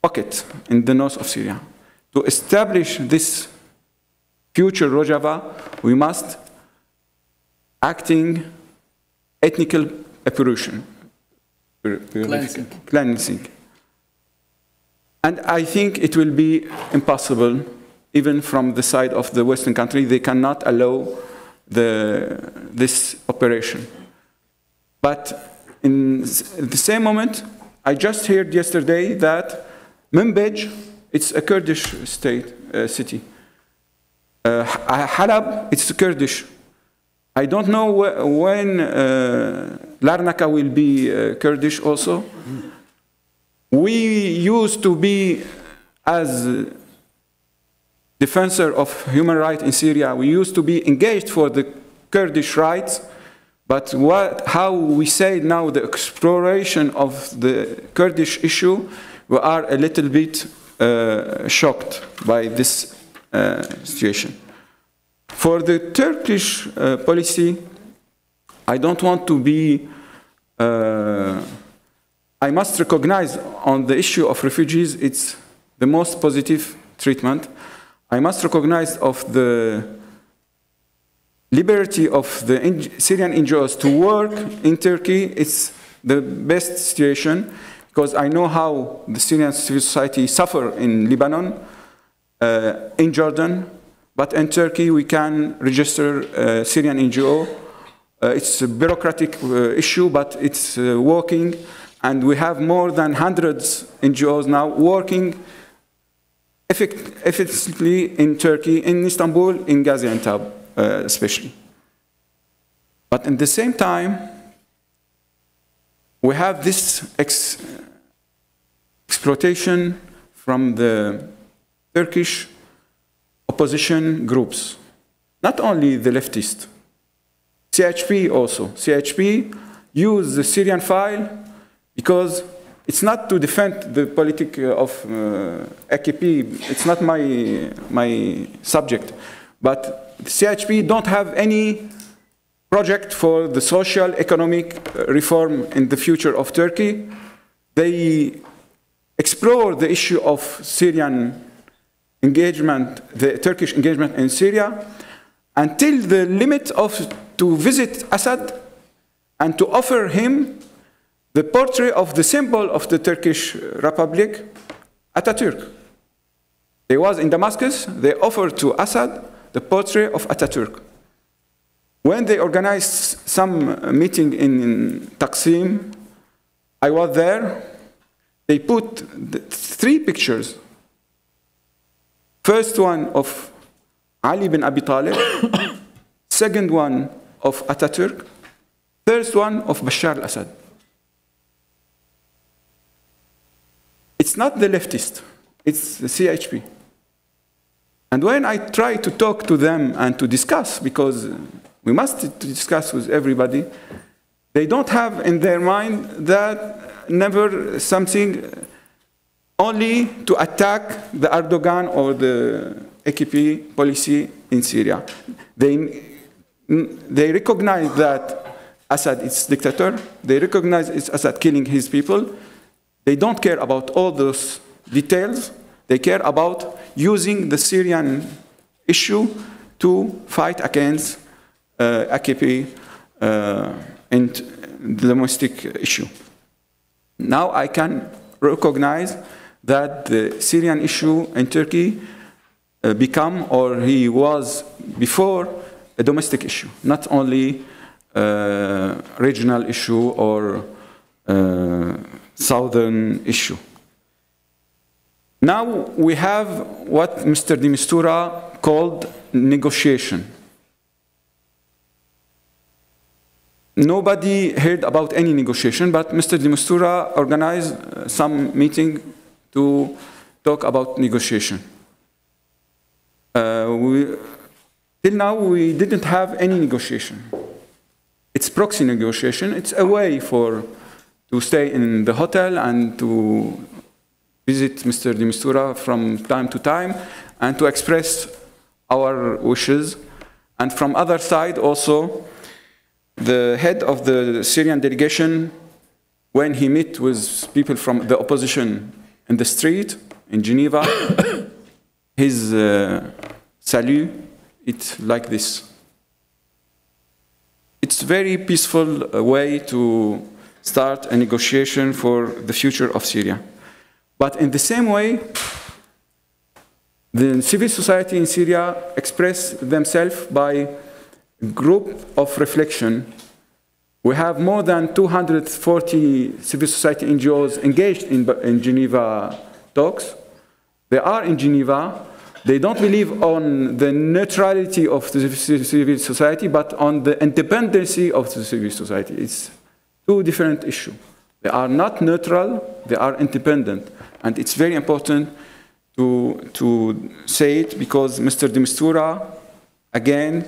pockets in the north of Syria. To establish this future Rojava, we must acting ethnical epurration, cleansing. And I think it will be impossible, even from the side of the Western country. They cannot allow this operation. But in the same moment, I just heard yesterday that Manbij, it's a Kurdish city. Halab, it's Kurdish. I don't know when Larnaca will be Kurdish also. We used to be as defender of human rights in Syria. We used to be engaged for the Kurdish rights, but how we say now the exploration of the Kurdish issue, we are a little bit shocked by this situation. For the Turkish policy, I don't want to be, I must recognize on the issue of refugees, it's the most positive treatment. I must recognize of the liberty of the Syrian NGOs to work in Turkey. It's the best situation because I know how the Syrian civil society suffer in Lebanon, in Jordan, but in Turkey we can register a Syrian NGO. It's a bureaucratic issue, but it's working, and we have more than hundreds NGOs now working efficiently in Turkey, in Istanbul, in Gaziantep especially. But at the same time, we have this exploitation from the Turkish opposition groups, not only the leftist, CHP also. CHP use the Syrian file because it's not to defend the politic of AKP, it's not my subject, but the CHP don't have any project for the social economic reform in the future of Turkey. They explore the issue of Syrian engagement, the Turkish engagement in Syria, until the limit of to visit Assad and to offer him the portrait of the symbol of the Turkish Republic, Atatürk. They was in Damascus, they offered to Assad the portrait of Atatürk. When they organized some meeting in Taksim, I was there, they put three pictures. First one of Ali bin Abi Talib, second one of Atatürk, third one of Bashar al-Assad. It's not the leftist, it's the CHP. And when I try to talk to them and to discuss, because we must discuss with everybody, they don't have in their mind that never something only to attack the Erdogan or the AKP policy in Syria. They recognize that Assad is dictator, they recognize it's Assad killing his people. They don't care about all those details. They care about using the Syrian issue to fight against AKP and the domestic issue. Now I can recognize that the Syrian issue in Turkey become, or he was before, a domestic issue, not only a regional issue or southern issue. Now we have what Mr. de Mistura called negotiation. Nobody heard about any negotiation, but Mr. de Mistura organized some meeting to talk about negotiation. Till now we didn't have any negotiation. It's proxy negotiation. It's a way to stay in the hotel and to visit Mr. de Mistura from time to time and to express our wishes. And from other side also, the head of the Syrian delegation, when he met with people from the opposition in the street in Geneva, his salute, it's like this. It's a very peaceful way to start a negotiation for the future of Syria. But in the same way, the civil society in Syria express themselves by a group of reflection. We have more than 240 civil society NGOs engaged in Geneva talks. They are in Geneva. They don't believe on the neutrality of the civil society, but on the independency of the civil society. It's two different issues. They are not neutral, they are independent. And it's very important to say it, because Mr. de Mistura, again,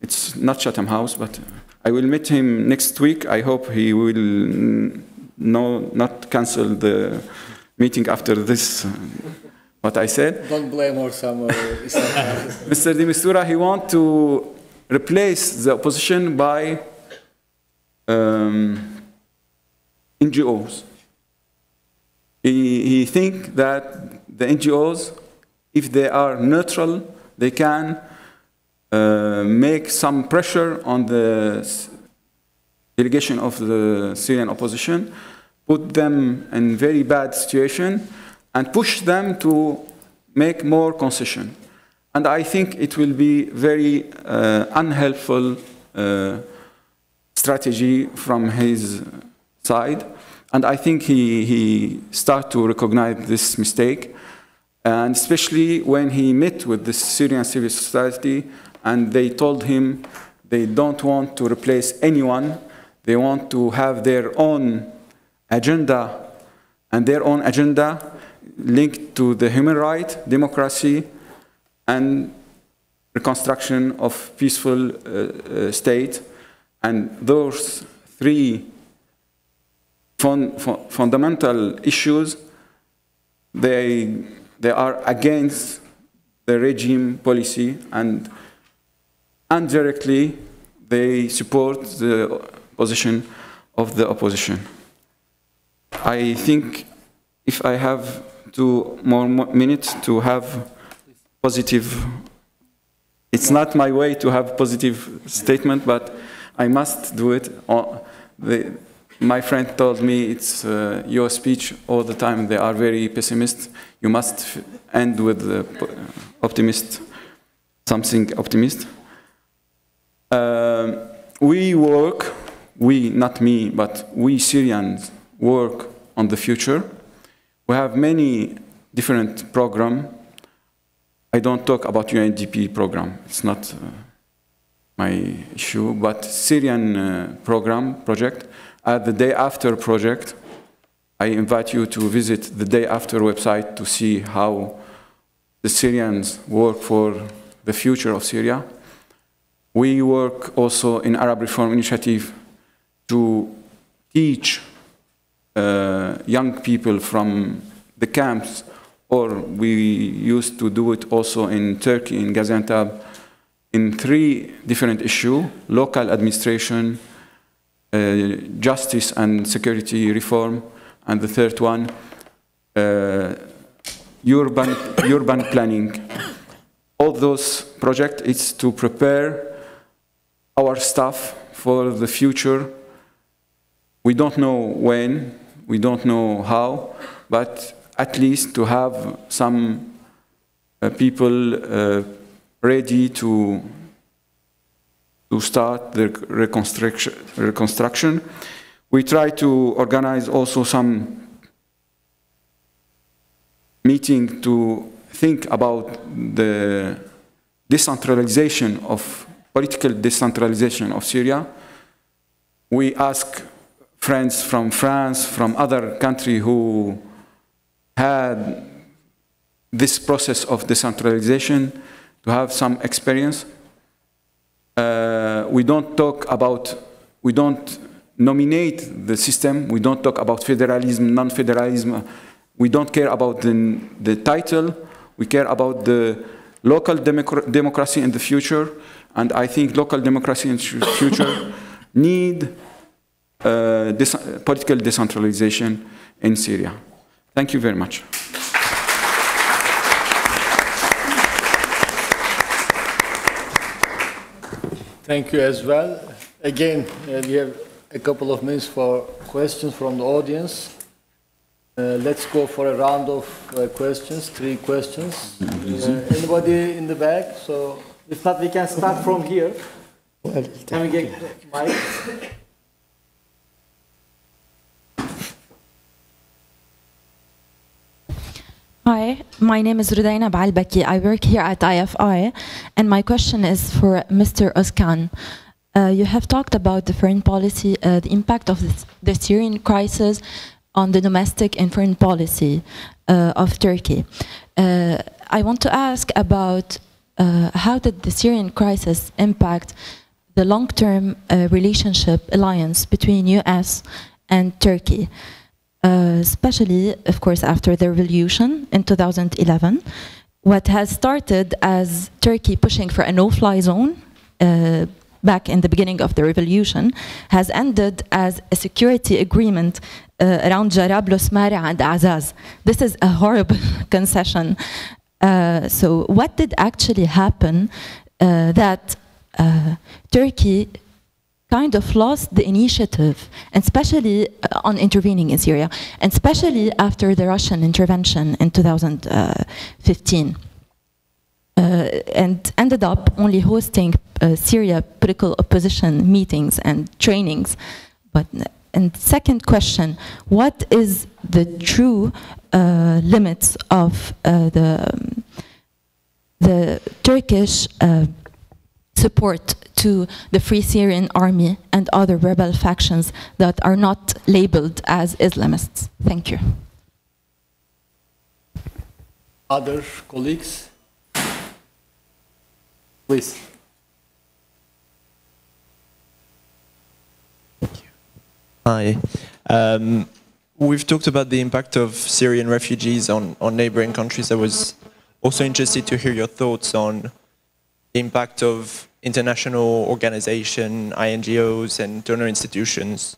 it's not Chatham House, but I will meet him next week. I hope he will not cancel the meeting after this, what I said. Don't blame ORSAM. Mr. de Mistura, he wants to replace the opposition by NGOs. He thinks that the NGOs, if they are neutral, they can make some pressure on the delegation of the Syrian opposition, put them in very bad situation, and push them to make more concession. And I think it will be very unhelpful strategy from his side. And I think he started to recognize this mistake, and especially when he met with the Syrian civil society, and they told him they don't want to replace anyone, they want to have their own agenda, and their own agenda linked to the human rights, democracy, and reconstruction of peaceful state. And those three fundamental issues, they are against the regime policy, and indirectly they support the position of the opposition. I think if I have 2 more minutes to have positive, it's not my way to have positive statement, but I must do it. My friend told me it's your speech all the time, they are very pessimist. You must end with optimist, something optimist. We work, not me, but we Syrians work on the future. We have many different programs. I don't talk about UNDP program, it's not my issue, but Syrian project. At the Day After project, I invite you to visit the Day After website to see how the Syrians work for the future of Syria. We work also in Arab Reform Initiative to teach young people from the camps, or we used to do it also in Turkey, in Gaziantep, in 3 different issues: local administration, justice and security reform, and the third one, urban planning. All those projects, it's to prepare our staff for the future. We don't know when, we don't know how, but at least to have some people ready to start the reconstruction. We try to organize also some meeting to think about the decentralization of, political decentralization of Syria. We ask friends from France, from other countries who had this process of decentralization to have some experience. We don't talk about, we don't nominate the system, we don't talk about federalism, non-federalism, we don't care about the title, we care about the local democracy in the future, and I think local democracy in the future need political decentralization in Syria. Thank you very much. Thank you as well. Again, we have a couple of minutes for questions from the audience. Let's go for a round of questions, 3 questions. Anybody in the back? So, if not, we can start from here. Can we get Mike? Hi, my name is Rudaina Balbaki. I work here at IFI, and my question is for Mr. Özkan. You have talked about the foreign policy, the impact of the Syrian crisis on the domestic and foreign policy. of Turkey. I want to ask about how did the Syrian crisis impact the long-term relationship alliance between US and Turkey, especially, of course, after the revolution in 2011. What has started as Turkey pushing for a no-fly zone back in the beginning of the revolution has ended as a security agreement around Jarablus, Mara and Azaz. This is a horrible concession. So what did actually happen that Turkey kind of lost the initiative, and especially on intervening in Syria, and especially after the Russian intervention in 2015, and ended up only hosting Syria political opposition meetings and trainings. And second question, what is the true limits of the Turkish support to the Free Syrian Army and other rebel factions that are not labeled as Islamists? Thank you. Other colleagues? Please. Hi. We've talked about the impact of Syrian refugees on neighboring countries. I was also interested to hear your thoughts on the impact of international organizations, INGOs, and donor institutions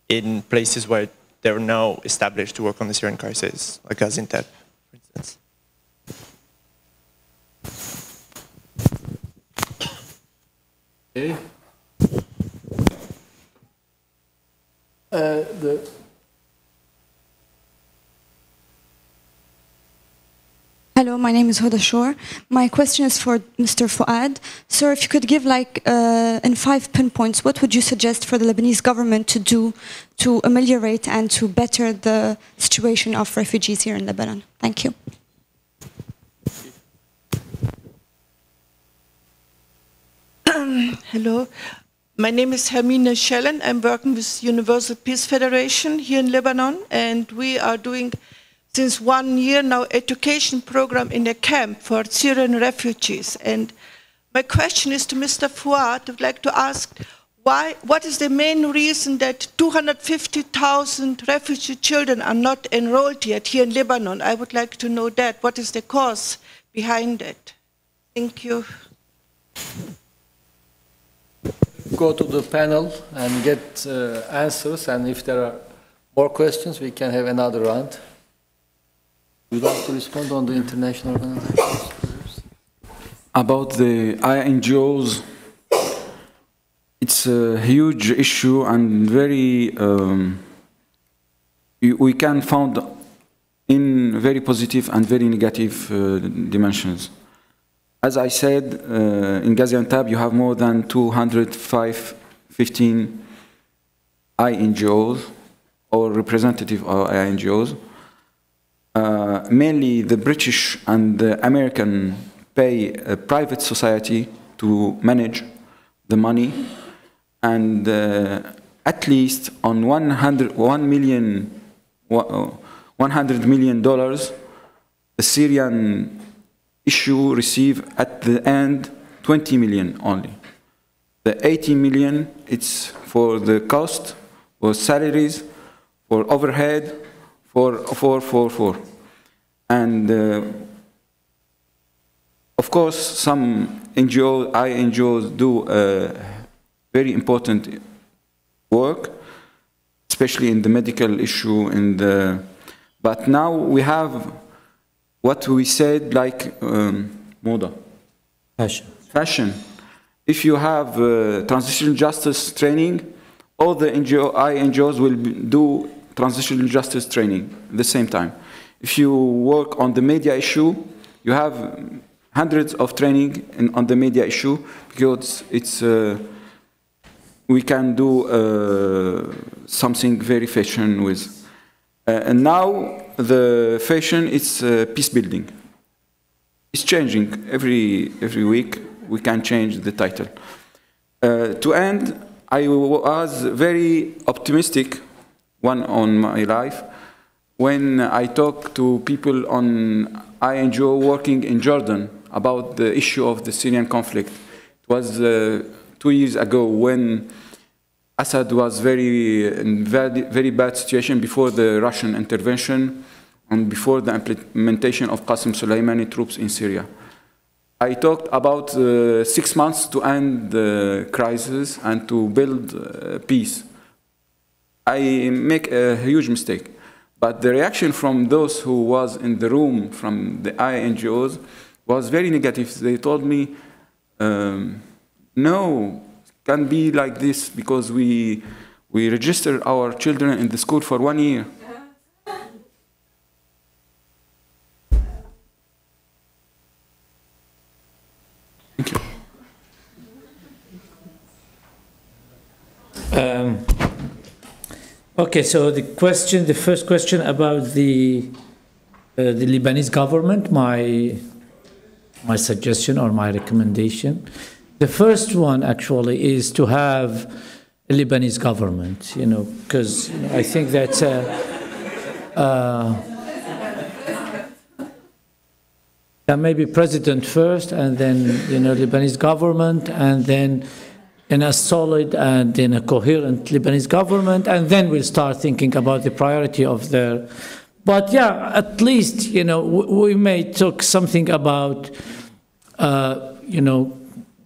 in places where they're now established to work on the Syrian crisis, like Gaziantep, for instance. Okay. Hello, my name is Huda Shor. My question is for Mr. Fouad. Sir, if you could give in 5 pinpoints, what would you suggest for the Lebanese government to do to ameliorate and to better the situation of refugees here in Lebanon? Thank you. Hello, my name is Hermine Schellen. I'm working with Universal Peace Federation here in Lebanon, and we are doing since 1 year now education program in a camp for Syrian refugees. And my question is to Mr. Fouad. I'd like to ask what is the main reason that 250,000 refugee children are not enrolled yet here in Lebanon? I would like to know that. What is the cause behind it? Thank you. Go to the panel and get answers, and if there are more questions, we can have another round. Would you like to respond on the international organizations? About the INGOs, it's a huge issue and very, we can find in very positive and very negative dimensions. As I said, in Gaziantep you have more than 215 INGOs or representative INGOs. Mainly the British and the American pay a private society to manage the money, and at least on $100 million, the Syrian issue receive at the end 20 million only. The 80 million, it's for the cost, for salaries, for overhead, for. And of course, some INGOs do very important work, especially in the medical issue. But now we have what we said, like moda. Fashion. If you have transitional justice training, all the INGOs will do transitional justice training at the same time. If you work on the media issue, you have hundreds of training on the media issue, because it's we can do something very fashion with. And now the fashion is peace building. It's changing every week. We can change the title. To end, I was very optimistic on my life when I talk to people on INGO working in Jordan about the issue of the Syrian conflict. It was 2 years ago when Assad was in very bad situation before the Russian intervention and before the implementation of Qasem Soleimani troops in Syria. I talked about 6 months to end the crisis and to build peace. I make a huge mistake. But the reaction from those who was in the room, from the INGOs, was very negative. They told me, no, it can't be like this because we registered our children in the school for 1 year. Thank you. Okay, so the first question about the Lebanese government, my suggestion or my recommendation. The first one actually is to have a Lebanese government, because I think that maybe president first, and then Lebanese government, and then in a solid and in a coherent Lebanese government, and then we'll start thinking about the priority of their. But yeah, at least we may talk something about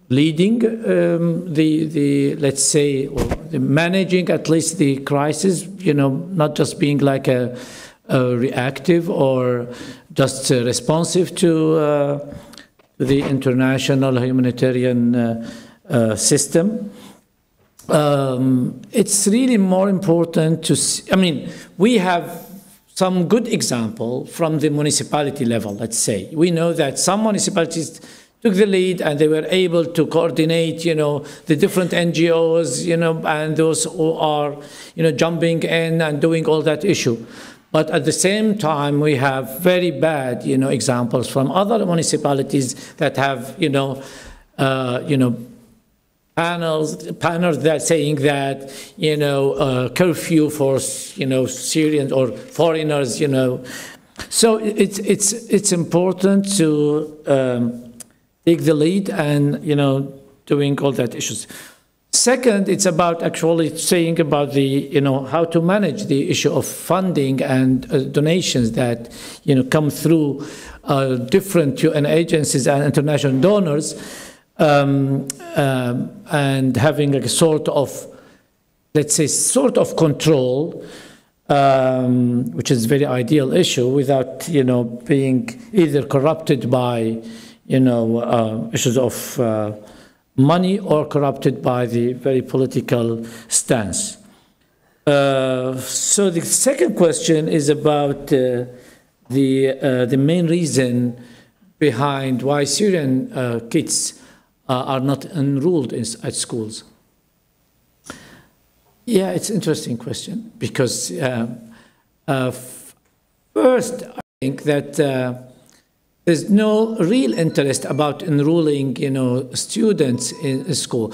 leading the let's say, or the managing at least the crisis, not just being like a reactive or just responsive to the international humanitarian system. It's really more important to see, we have some good example from the municipality level, let's say. We know that some municipalities took the lead and they were able to coordinate, the different NGOs, and those who are, jumping in and doing all that issue. But at the same time, we have very bad, examples from other municipalities that have, panels that saying that, curfew for, Syrians or foreigners, So it's important to take the lead and, doing all that issues. Second, it's about actually saying about the, how to manage the issue of funding and donations that, come through different UN agencies and international donors, and having a sort of, let's say, sort of control, which is a very ideal issue, without, being either corrupted by, issues of money or corrupted by the very political stance. So the second question is about the main reason behind why Syrian kids are not enrolled at schools. Yeah, it's an interesting question because first I think that there's no real interest about enrolling, students in school.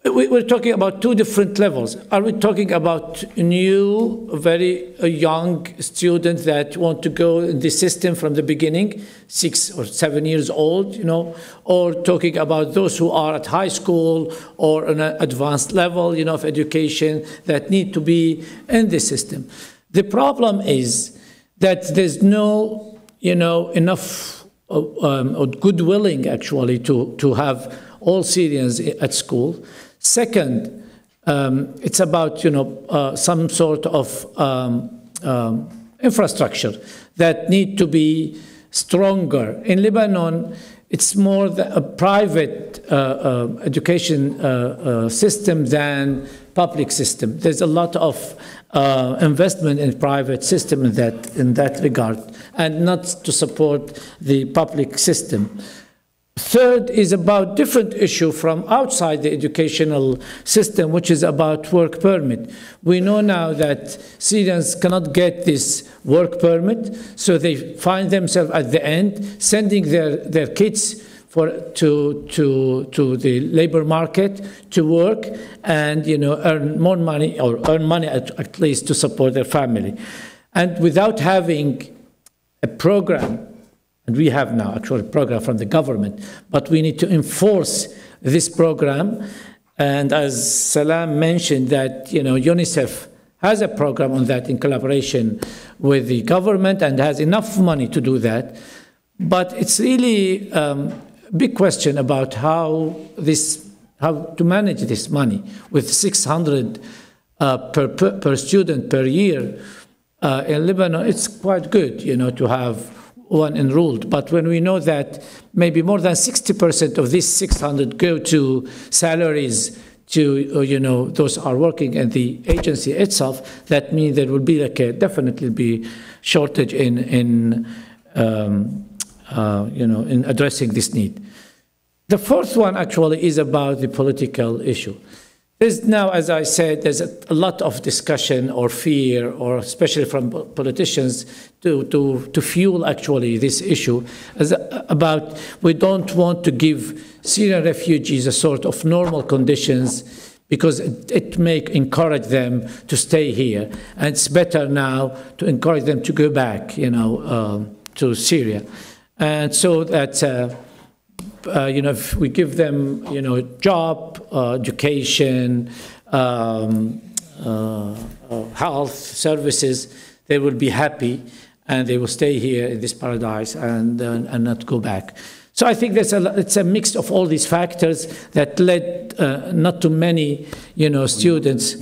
We're talking about two different levels. Are we talking about new, very young students that want to go in the system from the beginning, 6 or 7 years old, or talking about those who are at high school or on an advanced level, of education that need to be in the system? The problem is that there's no, enough good willing actually to have all Syrians at school. Second, it's about some sort of infrastructure that need to be stronger. In Lebanon, it's more a private education system than public system. There's a lot of investment in private system in that regard, and not to support the public system. Third is about different issue from outside the educational system, which is about work permit. We know now that Syrians cannot get this work permit, so they find themselves at the end sending their kids to the labor market to work and earn more money, or earn money at least to support their family. And without having a program, and we have now actually a program from the government, but we need to enforce this program. And as Salam mentioned, that UNICEF has a program on that in collaboration with the government and has enough money to do that. But it's really a big question about how to manage this money with 600 per student per year. In Lebanon, it's quite good, to have one enrolled. But when we know that maybe more than 60% of these 600 go to salaries to those are working in the agency itself, that means there will be definitely be shortage in addressing this need. The fourth one actually is about the political issue. There's now, as I said, there's a lot of discussion or fear, or especially from politicians, to fuel actually this issue about we don't want to give Syrian refugees a sort of normal conditions because it may encourage them to stay here. And it's better now to encourage them to go back, to Syria. And so that if we give them, job, education, health services, they will be happy and they will stay here in this paradise and not go back. So I think it's a mix of all these factors that led not too many, students.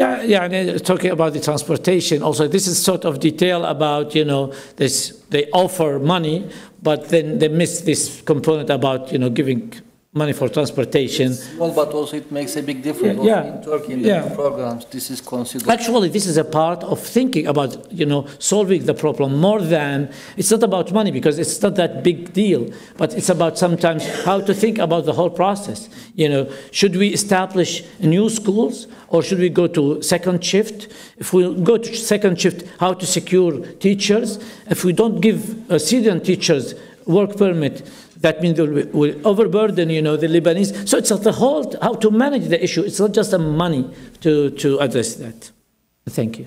Talking about the transportation, also this is sort of detail about, they offer money, but then they miss this component about, giving money for transportation. Well, but also it makes a big difference. In Turkey, in the programs, this is considered. Actually, this is a part of thinking about, solving the problem more than, it's not about money because it's not that big deal, but it's about sometimes how to think about the whole process. Should we establish new schools or should we go to second shift? If we go to second shift, how to secure teachers? If we don't give Syrian teachers work permit, that means we'll overburden, the Lebanese. So it's the whole, how to manage the issue. It's not just the money to address that. Thank you.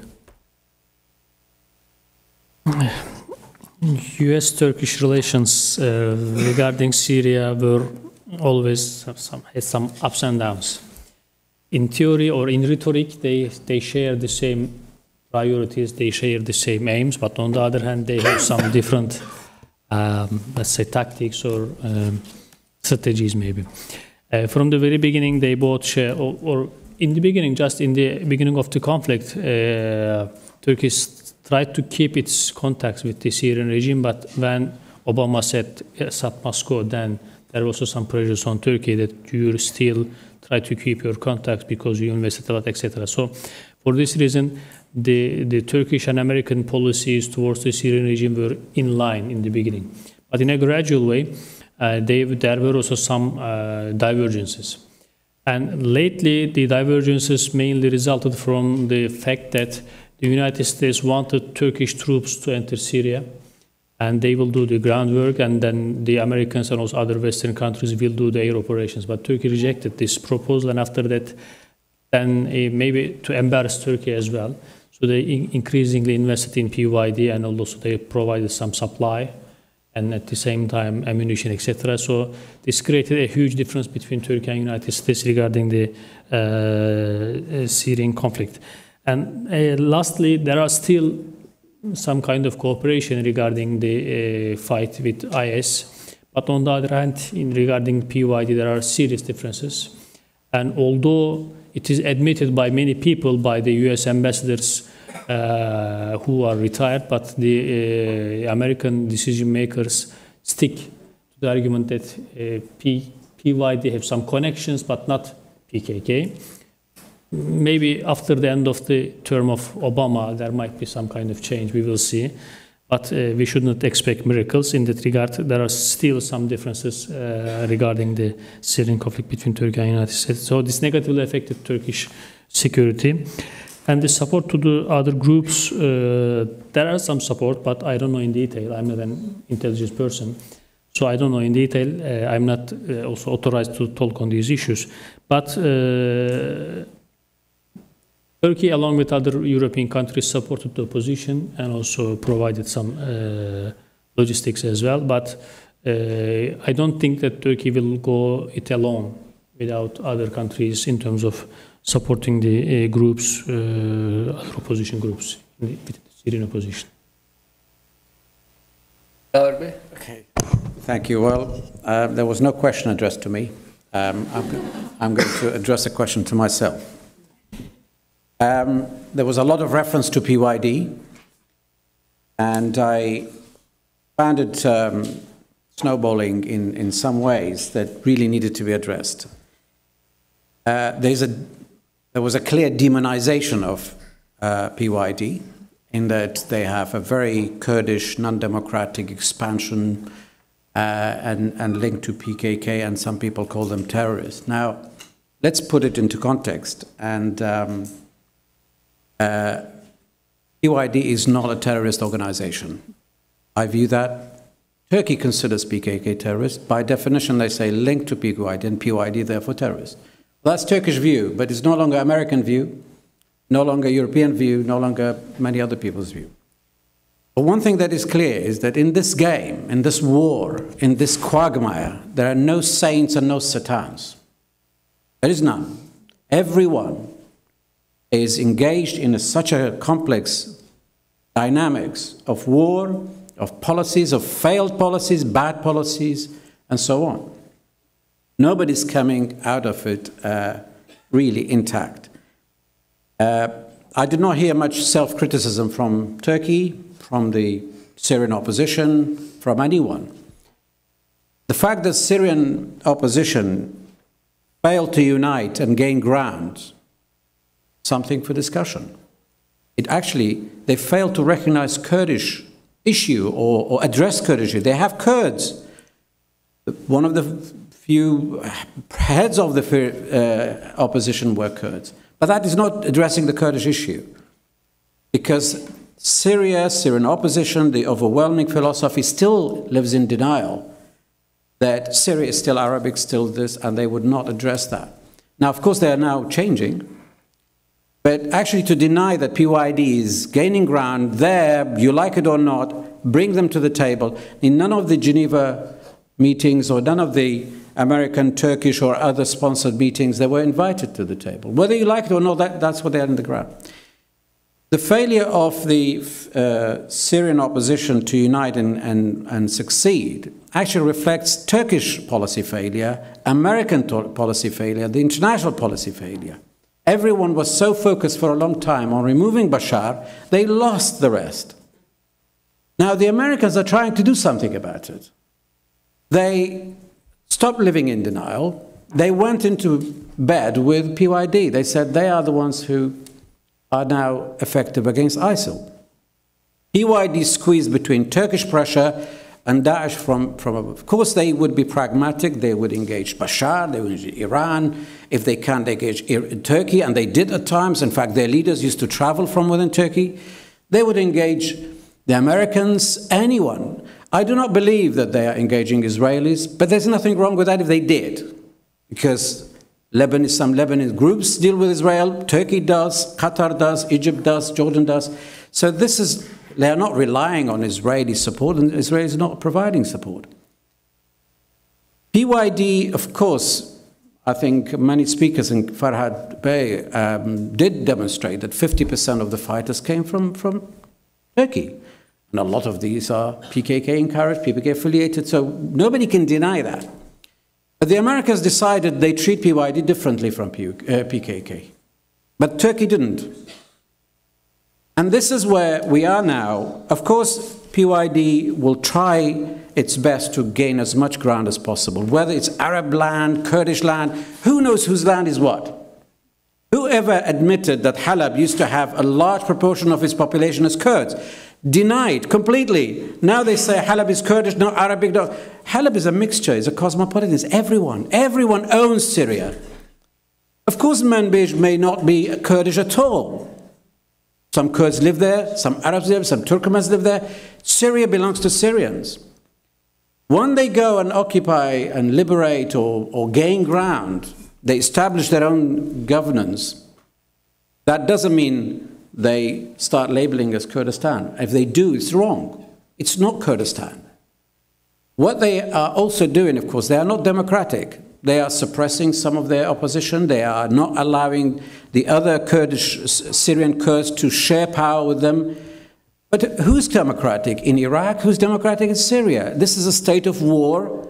US-Turkish relations regarding Syria were always had some ups and downs. In theory or in rhetoric, they share the same priorities, they share the same aims, but on the other hand, they have some different let's say tactics or strategies maybe. From the very beginning, they both share, or in the beginning, just in the beginning of the conflict, Turkey tried to keep its contacts with the Syrian regime, but when Obama said Assad must go, then there was also some pressures on Turkey that you still try to keep your contacts because you invested a lot, etc. So for this reason, the Turkish and American policies towards the Syrian regime were in line in the beginning. But in a gradual way, there were also some divergences. And lately, the divergences mainly resulted from the fact that the United States wanted Turkish troops to enter Syria, and they will do the groundwork, and then the Americans and also other Western countries will do the air operations. But Turkey rejected this proposal, and after that, then maybe to embarrass Turkey as well. So they increasingly invested in PYD, and also they provided some supply, and at the same time ammunition, etc. So this created a huge difference between Turkey and United States regarding the Syrian conflict. And lastly, there are still some kind of cooperation regarding the fight with IS. But on the other hand, regarding PYD, there are serious differences. And although it is admitted by many people, by the US ambassadors who are retired, but the American decision makers stick to the argument that PYD have some connections, but not PKK. Maybe after the end of the term of Obama, there might be some kind of change, we will see. But we should not expect miracles in that regard. There are still some differences regarding the Syrian conflict between Turkey and the United States. So this negatively affected Turkish security. And the support to the other groups, there are some support, but I don't know in detail. I'm not an intelligence person, so I don't know in detail. I'm not also authorized to talk on these issues. But Turkey, along with other European countries, supported the opposition and also provided some logistics as well. But I don't think that Turkey will go it alone without other countries in terms of supporting the groups, other opposition groups, with the Syrian opposition. Okay. Thank you. Well, there was no question addressed to me. I'm going to address a question to myself. There was a lot of reference to PYD, and I found it snowballing in some ways that really needed to be addressed. There was a clear demonization of PYD, in that they have a very Kurdish, non-democratic expansion and linked to PKK, and some people call them terrorists. Now, let's put it into context. And PYD is not a terrorist organization. I view that. Turkey considers PKK terrorists. By definition, they say linked to PYD, and PYD therefore terrorists. Well, that's Turkish view, but it's no longer American view, no longer European view, no longer many other people's view. But one thing that is clear is that in this game, in this war, in this quagmire, there are no saints and no satans. There is none. Everyone is engaged in such a complex dynamics of war, of policies, of failed policies, bad policies, and so on. Nobody's coming out of it really intact. I did not hear much self-criticism from Turkey, from the Syrian opposition, from anyone. The fact that Syrian opposition failed to unite and gain ground, something for discussion. They failed to recognize Kurdish issue or address Kurdish issue. They have Kurds. One of the few heads of the opposition were Kurds. But that is not addressing the Kurdish issue, because Syrian opposition, the overwhelming philosophy still lives in denial that Syria is still Arabic, still this, and they would not address that. Now, of course, they are now changing, but actually to deny that PYD is gaining ground there, you like it or not, bring them to the table. In none of the Geneva meetings or none of the American, Turkish, or other sponsored meetings, they were invited to the table. Whether you like it or not, that's what they are in the ground. The failure of the Syrian opposition to unite and succeed actually reflects Turkish policy failure, American policy failure, the international policy failure. Everyone was so focused for a long time on removing Bashar, they lost the rest. Now the Americans are trying to do something about it. They stopped living in denial. They went into bed with PYD. They said they are the ones who are now effective against ISIL. PYD squeezed between Turkish pressure and Daesh from above. Of course, they would be pragmatic. They would engage Bashar, they would engage Iran. If they can't engage Turkey, and they did at times. In fact, their leaders used to travel from within Turkey. They would engage the Americans, anyone. I do not believe that they are engaging Israelis, but there's nothing wrong with that if they did, because some Lebanese groups deal with Israel, Turkey does, Qatar does, Egypt does, Jordan does. So they are not relying on Israeli support, and Israel is not providing support. PYD, of course, I think many speakers in Farhad Bey did demonstrate that 50% of the fighters came from Turkey. And a lot of these are PKK encouraged, PKK affiliated, so nobody can deny that. But the Americans decided they treat PYD differently from PKK. But Turkey didn't. And this is where we are now. Of course, PYD will try its best to gain as much ground as possible, whether it's Arab land, Kurdish land, who knows whose land is what? Whoever admitted that Halab used to have a large proportion of its population as Kurds? Denied completely. Now they say Halab is Kurdish, no Arabic, no. Halab is a mixture, it's a cosmopolitan, it's everyone. Everyone owns Syria. Of course, Manbij may not be Kurdish at all. Some Kurds live there, some Arabs live, some Turkmens live there. Syria belongs to Syrians. When they go and occupy and liberate or gain ground, they establish their own governance. That doesn't mean they start labeling as Kurdistan. If they do, it's wrong. It's not Kurdistan. What they are also doing, of course, they are not democratic. They are suppressing some of their opposition. They are not allowing the other Kurdish, Syrian Kurds to share power with them. But who's democratic in Iraq? Who's democratic in Syria? This is a state of war.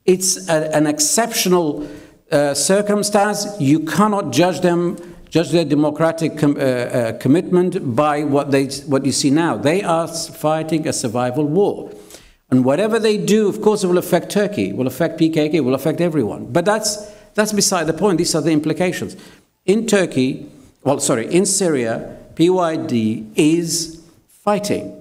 It's an exceptional circumstance. You cannot judge them, judge their democratic commitment by what you see now. They are fighting a survival war. And whatever they do, of course, it will affect Turkey, will affect PKK, will affect everyone. But that's beside the point. These are the implications. In Turkey, well, sorry, in Syria, PYD is fighting.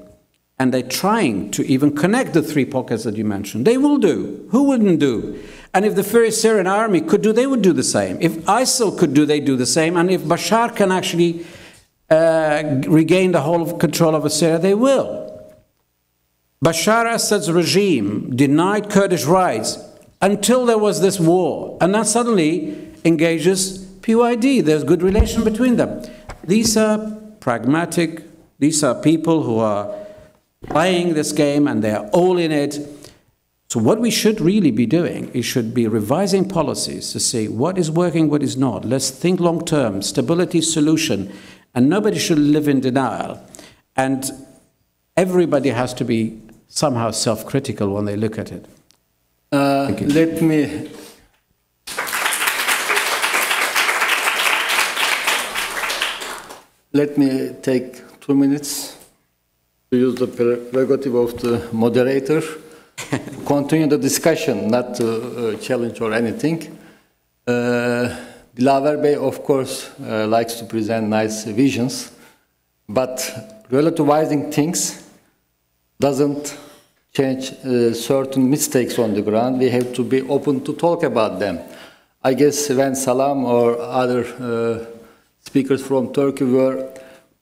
And they're trying to even connect the three pockets that you mentioned. They will do. Who wouldn't do? And if the first Syrian army could do, they would do the same. If ISIL could do, they do the same. And if Bashar can actually regain the whole control over Syria, they will. Bashar Assad's regime denied Kurdish rights until there was this war, and now suddenly engages PYD. There's good relation between them. These are pragmatic, these are people who are playing this game and they're all in it. So what we should really be doing is should be revising policies to see what is working, what is not. Let's think long term, stability solution, and nobody should live in denial. And everybody has to be somehow self-critical when they look at it. Let me take 2 minutes to use the prerogative of the moderator, continue the discussion, not to challenge or anything. Dilaver Bey, of course, likes to present nice visions, but relativizing things doesn't change certain mistakes on the ground. We have to be open to talk about them. I guess when Salam or other speakers from Turkey were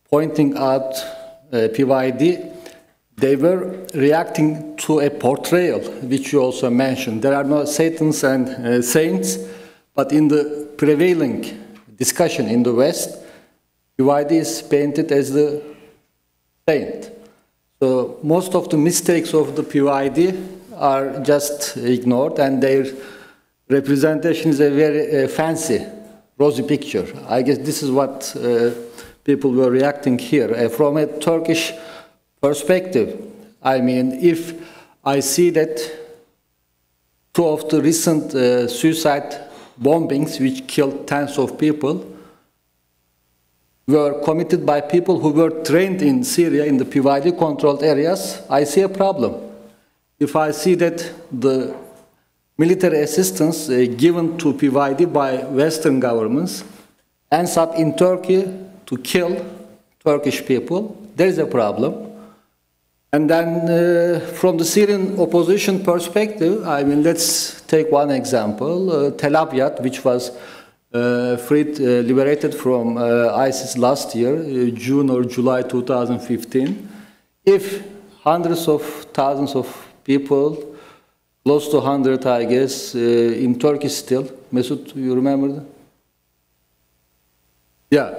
pointing out PYD, they were reacting to a portrayal, which you also mentioned. There are no Satans and saints, but in the prevailing discussion in the West, PYD is painted as the saint. So most of the mistakes of the PYD are just ignored, and their representation is a very fancy, rosy picture. I guess this is what people were reacting here. From a Turkish perspective, I mean, if I see that two of the recent suicide bombings, which killed tens of people, were committed by people who were trained in Syria in the PYD-controlled areas, I see a problem. If I see that the military assistance given to PYD by Western governments ends up in Turkey to kill Turkish people, there is a problem. And then from the Syrian opposition perspective, I mean, let's take one example, Tel Abyad, which was liberated from ISIS last year, June or July 2015. If hundreds of thousands of people, close to 100, I guess, in Turkey still, Mesut, you remember that? Yeah,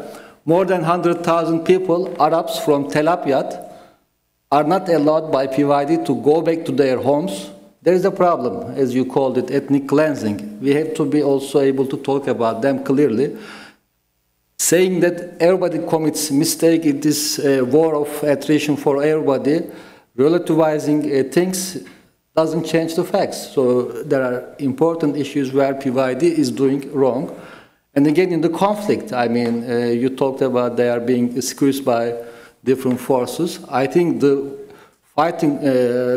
more than 100,000 people, Arabs from Tel Abyad, are not allowed by PYD to go back to their homes. There is a problem, as you called it, ethnic cleansing. We have to be also able to talk about them clearly. Saying that everybody commits mistake, it is a war of attrition for everybody, relativizing things doesn't change the facts. So there are important issues where PYD is doing wrong. And again, in the conflict, I mean, you talked about they are being squeezed by different forces. I think the fighting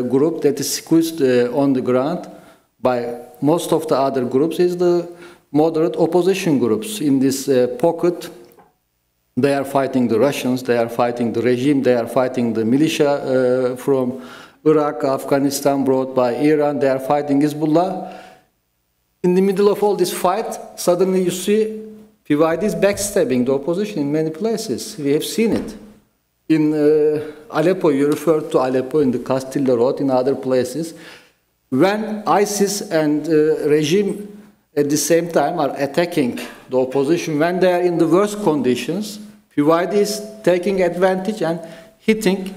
group that is squeezed on the ground by most of the other groups is the moderate opposition groups. In this pocket, they are fighting the Russians, they are fighting the regime, they are fighting the militia from Iraq, Afghanistan, brought by Iran, they are fighting Hezbollah. In the middle of all this fight, suddenly you see PYD is backstabbing the opposition in many places. We have seen it. In Aleppo, you referred to Aleppo, in the Castilla Road, in other places. When ISIS and regime at the same time are attacking the opposition, when they are in the worst conditions, PYD is taking advantage and hitting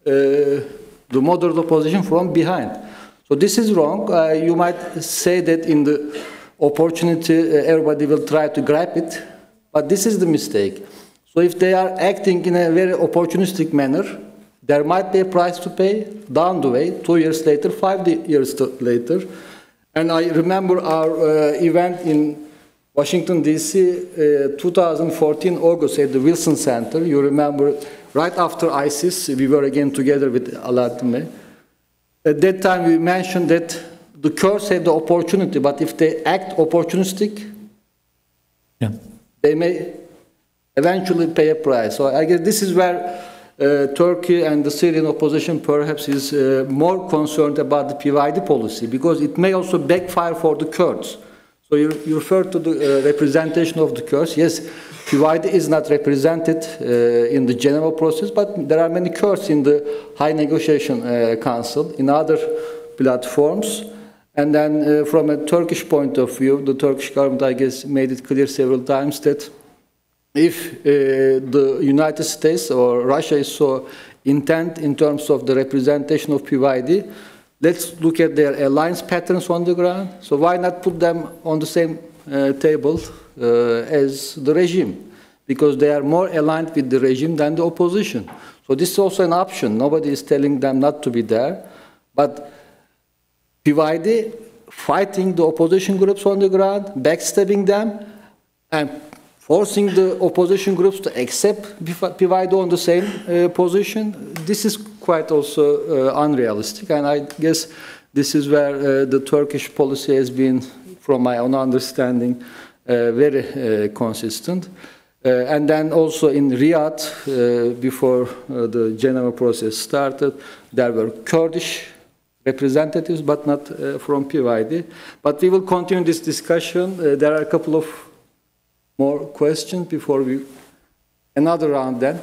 the moderate opposition from behind. So this is wrong. You might say that in the opportunity everybody will try to grab it, but this is the mistake. So if they are acting in a very opportunistic manner, there might be a price to pay down the way, 2 years later, 5 years later. And I remember our event in Washington, D.C., 2014, August, at the Wilson Center. You remember, right after ISIS, we were again together with Aladdin. At that time, we mentioned that the Kurds have the opportunity, but if they act opportunistic, they may eventually pay a price. So I guess this is where Turkey and the Syrian opposition perhaps is more concerned about the PYD policy, because it may also backfire for the Kurds. So you refer to the representation of the Kurds. Yes, PYD is not represented in the general process, but there are many Kurds in the High Negotiation Council, in other platforms. And then from a Turkish point of view, the Turkish government, I guess, made it clear several times that if the United States or Russia is so intent in terms of the representation of PYD, let's look at their alliance patterns on the ground. So why not put them on the same table as the regime? Because they are more aligned with the regime than the opposition. So this is also an option. Nobody is telling them not to be there. But PYD fighting the opposition groups on the ground, backstabbing them, and forcing the opposition groups to accept PYD on the same position, this is quite also unrealistic. And I guess this is where the Turkish policy has been, from my own understanding, very consistent. And then also in Riyadh, before the general process started, there were Kurdish representatives, but not from PYD. But we will continue this discussion. There are a couple of more questions before we another round then.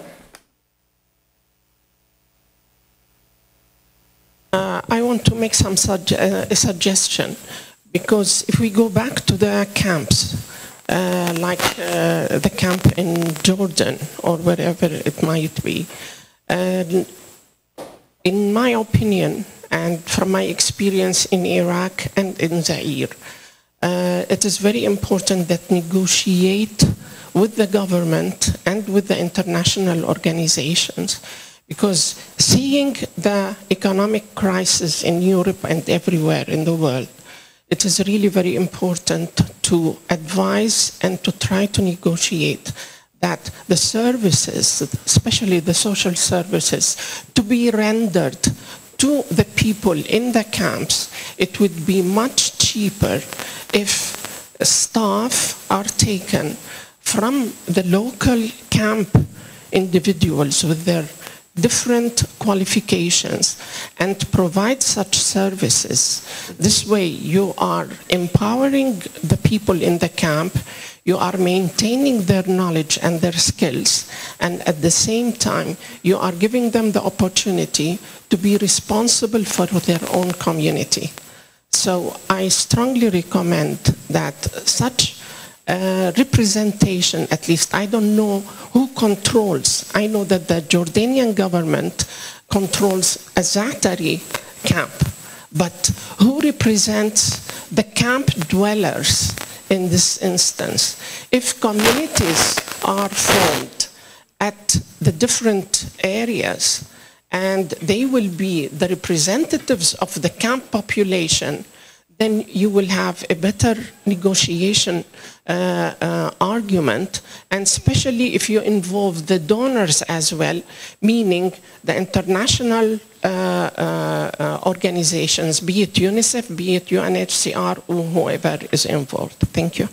I want to make some a suggestion, because if we go back to the camps, like the camp in Jordan or wherever it might be, in my opinion and from my experience in Iraq and in Zaire, it is very important that negotiate with the government and with the international organizations, because seeing the economic crisis in Europe and everywhere in the world, it is really very important to advise and to try to negotiate that the services, especially the social services, to be rendered to the people in the camps. It would be much cheaper if staff are taken from the local camp individuals with their different qualifications and provide such services. This way you are empowering the people in the camp, you are maintaining their knowledge and their skills, and at the same time you are giving them the opportunity to be responsible for their own community. So I strongly recommend that such representation, at least, I don't know who controls. I know that the Jordanian government controls a Zaatari camp, but who represents the camp dwellers in this instance? If communities are formed at the different areas and they will be the representatives of the camp population, then you will have a better negotiation argument, and especially if you involve the donors as well, meaning the international organizations, be it UNICEF, be it UNHCR, or whoever is involved. Thank you.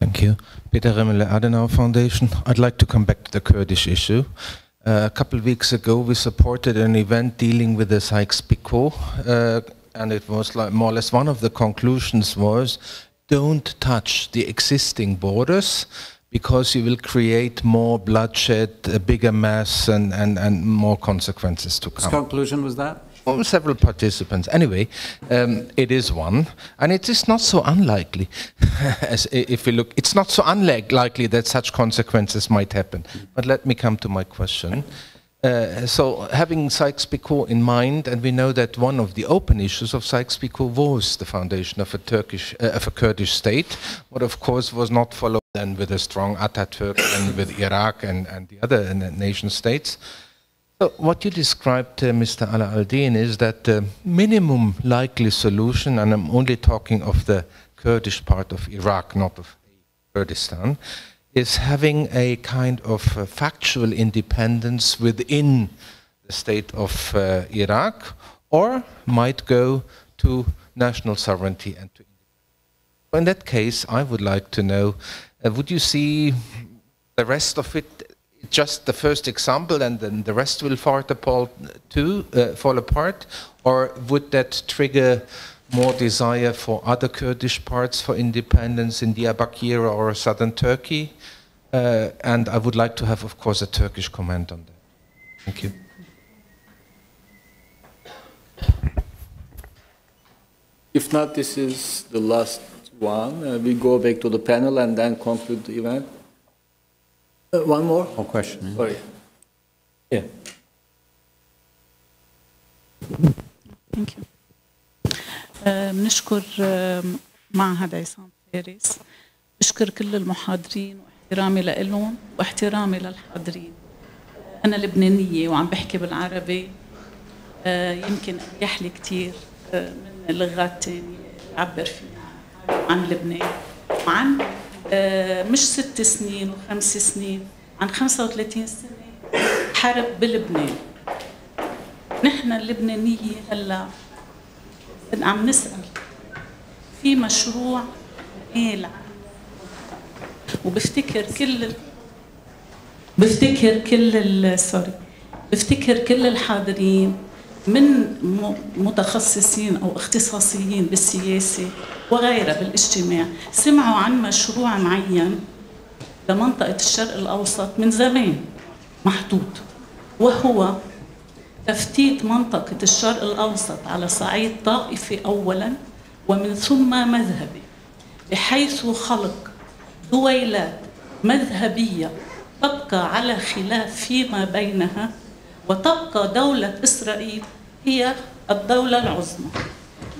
Thank you. Peter Remmele, Adenauer Foundation. I'd like to come back to the Kurdish issue. A couple of weeks ago, we supported an event dealing with the Sykes-Picot, and it was like more or less one of the conclusions was, don't touch the existing borders, because you will create more bloodshed, a bigger mass, and more consequences to come. Whose conclusion was that? several participants. Anyway, it is one, and it is not so unlikely. As if we look, it's not so unlikely that such consequences might happen. But let me come to my question. So, having Sykes-Picot in mind, and we know that one of the open issues of Sykes-Picot was the foundation of a Kurdish state, but of course was not followed then with a strong Atatürk and with Iraq and the other nation states. So what you described, Mr. Ala al-Din, is that the minimum likely solution, and I'm only talking of the Kurdish part of Iraq, not of Kurdistan, is having a kind of factual independence within the state of Iraq, or might go to national sovereignty and to independence. In that case, I would like to know, would you see the rest of it just the first example and then the rest will fall apart, or would that trigger more desire for other Kurdish parts for independence in Diyarbakir or southern Turkey? And I would like to have, of course, a Turkish comment on that. Thank you. If not, this is the last one. We go back to the panel and then conclude the event. One more? One question. Sorry. Yeah. Thank you. بنشكر معهد عصام فارس، بشكر كل المحاضرين واحترامي لهم واحترامي للحاضرين. أنا لبنانية وعم بحكي بالعربي، يمكن أريح لي كثير من لغات تانية أعبر فيها عن لبنان وعن مش 6 سنين و5 سنين، عن 35 سنة حرب بلبنان. نحن اللبنانية هلا عم نسأل في مشروع ميل، وبفتكر بفتكر كل الحاضرين من متخصصين أو اختصاصيين بالسياسة وغيرها بالاجتماع سمعوا عن مشروع معين لمنطقة الشرق الأوسط من زمان محدود، وهو تفتيت منطقة الشرق الأوسط على صعيد طائفي أولاً ومن ثم مذهبي، بحيث خلق دويلات مذهبية تبقى على خلاف فيما بينها، وتبقى دولة إسرائيل هي الدولة العظمى.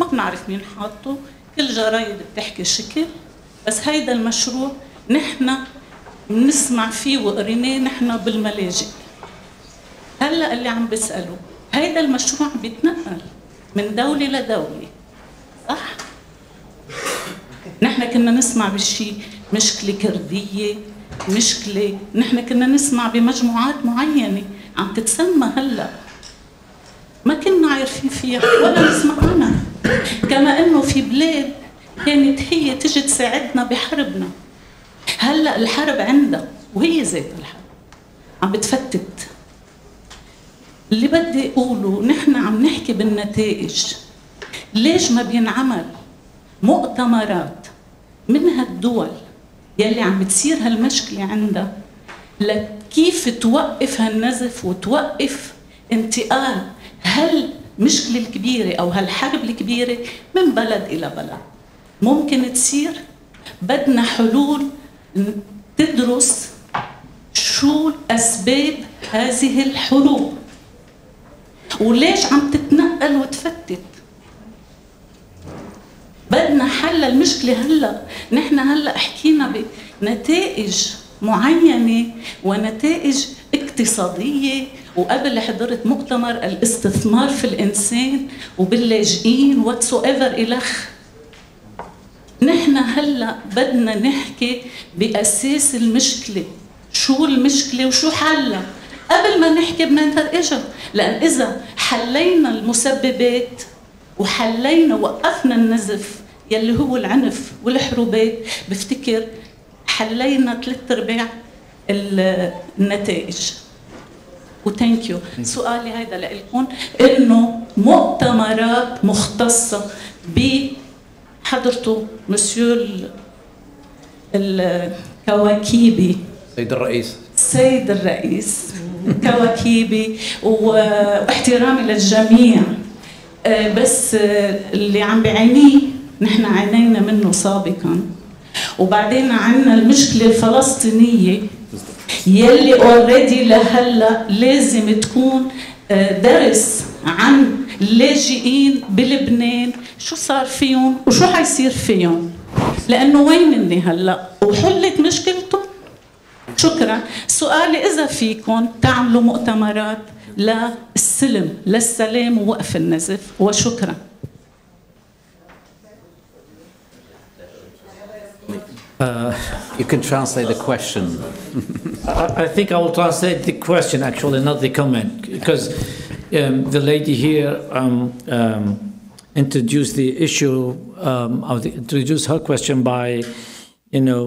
ما بنعرف مين حاطه، كل جرايد بتحكي شكل، بس هيدا المشروع نحن بنسمع فيه وقريناه نحن بالملاجئ. هلا اللي عم بسأله هيدا المشروع بيتنقل من دولة لدولة، صح؟ نحن كنا نسمع بشي مشكلة كردية، مشكلة نحن كنا نسمع بمجموعات معينة عم تتسمى هلا ما كنا عارفين فيها ولا نسمع عنها، كما انه في بلاد كانت هي تجي تساعدنا بحربنا. هلا الحرب عندها وهي ذات الحرب عم بتفتت. اللي بدي اقوله نحن عم نحكي بالنتائج، ليش ما بينعمل مؤتمرات من هالدول يلي عم بتصير هالمشكلة عندها لكيف توقف هالنزف وتوقف انتقال هالمشكلة الكبيرة أو هالحرب الكبيرة من بلد إلى بلد؟ ممكن تصير، بدنا حلول تدرس شو أسباب هذه الحروب وليش عم تتنقل وتفتت. بدنا حل المشكلة هلا. نحن هلا حكينا بنتائج معينة ونتائج اقتصادية، وقبل حضرت مؤتمر الاستثمار في الإنسان وباللاجئين whatsoever إلخ. نحن هلا بدنا نحكي بأساس المشكلة، شو المشكلة وشو حلها قبل ما نحكي بنتائجها، لأن إذا حلينا المسببات وحلينا وقفنا النزف يلي هو العنف والحروبات، بفتكر حلينا 3/4 النتائج. وثانك يو. سؤالي هيدا لكم، انه مؤتمرات مختصه بحضرته مسيو الكواكيبي، سيد الرئيس كواكيبي، واحترامي للجميع، بس اللي عم بعينيه نحن عانينا منه سابقا. وبعدين عندنا المشكلة الفلسطينية يلي اوريدي لهلا لازم تكون درس عن اللاجئين بلبنان، شو صار فيهم وشو حيصير فيهم، لأنه وين مني هلا وحلت مشكلتهم. شكرا. سؤالي إذا فيكم تعملوا مؤتمرات للسلم للسلام ووقف النزف، وشكرا. You can translate the question. I think I will translate the question, actually, not the comment, because the lady here introduced the issue, introduced her question by, you know,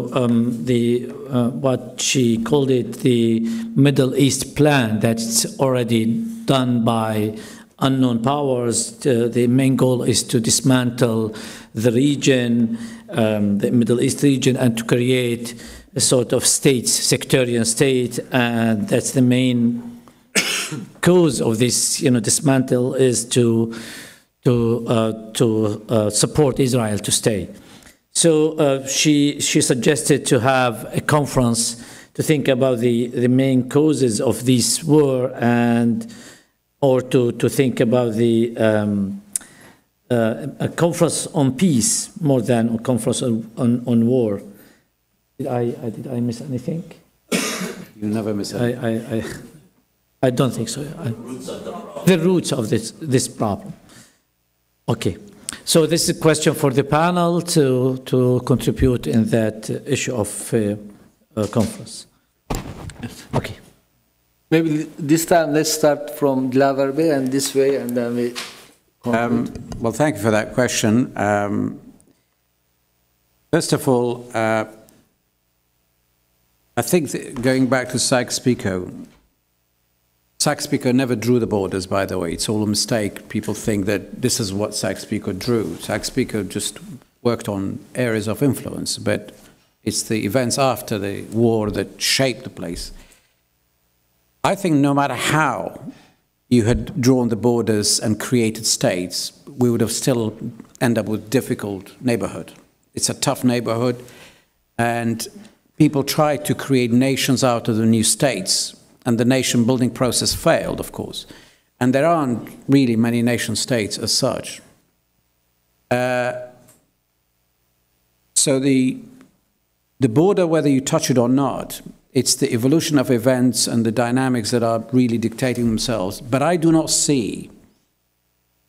what she called it the Middle East plan that's already done by unknown powers. The main goal is to dismantle the region, the Middle East region, and to create a sort of state, sectarian state, and that's the main cause of this, you know, dismantle is to support Israel to stay. So she suggested to have a conference to think about the main causes of this war, and or to think about the a conference on peace more than a conference on war. Did I miss anything? You never miss anything. I don't think so. The roots of this problem. Okay. So this is a question for the panel to contribute in that issue of conference. Okay. Maybe this time let's start from Dilaverbe and this way, and then we well, thank you for that question. First of all, I think going back to Sykes-Picot never drew the borders, by the way. It's all a mistake. People think that this is what Sykes-Picot drew. Sykes-Picot just worked on areas of influence, but it's the events after the war that shaped the place. I think no matter how you had drawn the borders and created states, we would have still ended up with difficult neighborhood. It's a tough neighborhood, and people tried to create nations out of the new states, and the nation-building process failed, of course. And there aren't really many nation-states as such. So the border, whether you touch it or not, it's the evolution of events and the dynamics that are really dictating themselves. But I do not see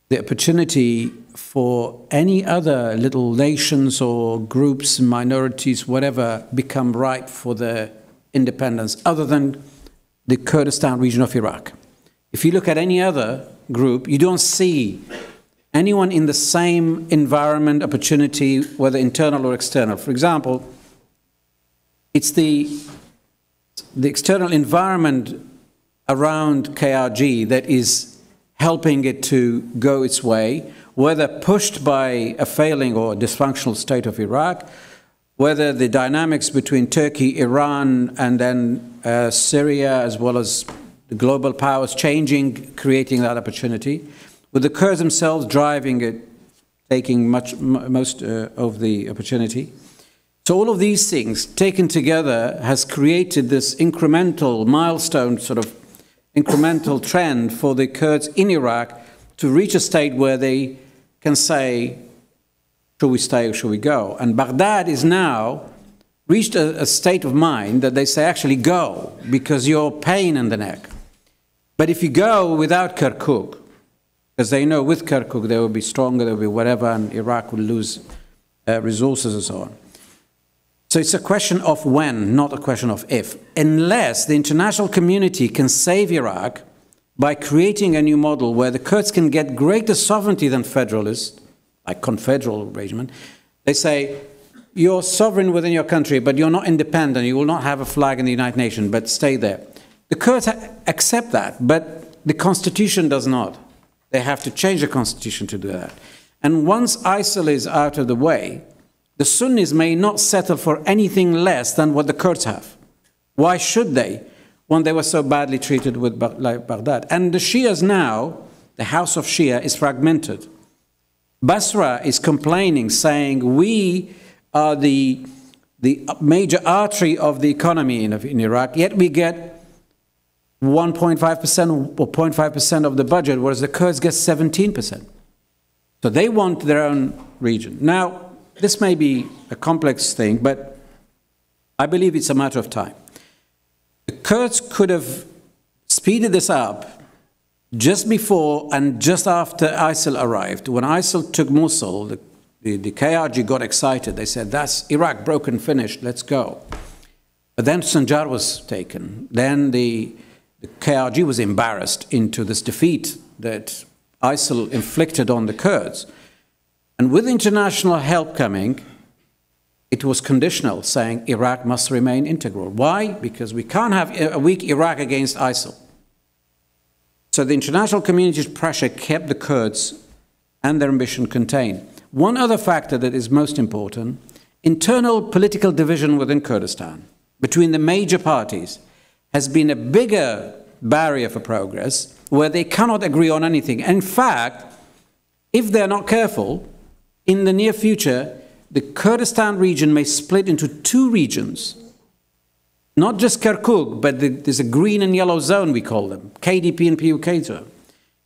the opportunity for any other little nations or groups, minorities, whatever, become ripe for their independence, other than the Kurdistan region of Iraq. If you look at any other group, you don't see anyone in the same environment, opportunity, whether internal or external. For example, it's the external environment around KRG that is helping it to go its way, whether pushed by a failing or dysfunctional state of Iraq, whether the dynamics between Turkey, Iran, and then Syria, as well as the global powers changing, creating that opportunity, with the Kurds themselves driving it, taking most of the opportunity. So all of these things taken together has created this incremental milestone, sort of incremental trend for the Kurds in Iraq to reach a state where they can say, should we stay or should we go? And Baghdad is now reached a state of mind that they say, actually go, because you're pain in the neck. But if you go without Kirkuk, because they know with Kirkuk they will be stronger, there will be whatever, and Iraq will lose resources and so on. So it's a question of when, not a question of if. Unless the international community can save Iraq by creating a new model where the Kurds can get greater sovereignty than federalists, like confederal arrangement, they say, you're sovereign within your country, but you're not independent. You will not have a flag in the United Nations, but stay there. The Kurds accept that, but the constitution does not. They have to change the constitution to do that. And once ISIL is out of the way, the Sunnis may not settle for anything less than what the Kurds have. Why should they, when they were so badly treated with like Baghdad? And the Shias now the house of Shia is fragmented. Basra is complaining, saying we are the major artery of the economy in Iraq, yet we get 1.5% or 0.5% of the budget, whereas the Kurds get 17%. So they want their own region. Now, this may be a complex thing, but I believe it's a matter of time. The Kurds could have speeded this up just before and just after ISIL arrived. When ISIL took Mosul, the KRG got excited. They said, that's Iraq, broken, finished, let's go. But then Sinjar was taken. Then the KRG was embarrassed into this defeat that ISIL inflicted on the Kurds. And with international help coming, it was conditional, saying Iraq must remain integral. Why? Because we can't have a weak Iraq against ISIL. So the international community's pressure kept the Kurds and their ambition contained. One other factor that is most important, internal political division within Kurdistan between the major parties has been a bigger barrier for progress, where they cannot agree on anything. In fact, if they're not careful, in the near future, the Kurdistan region may split into two regions. Not just Kirkuk, but there's a green and yellow zone, we call them, KDP and PUK zone.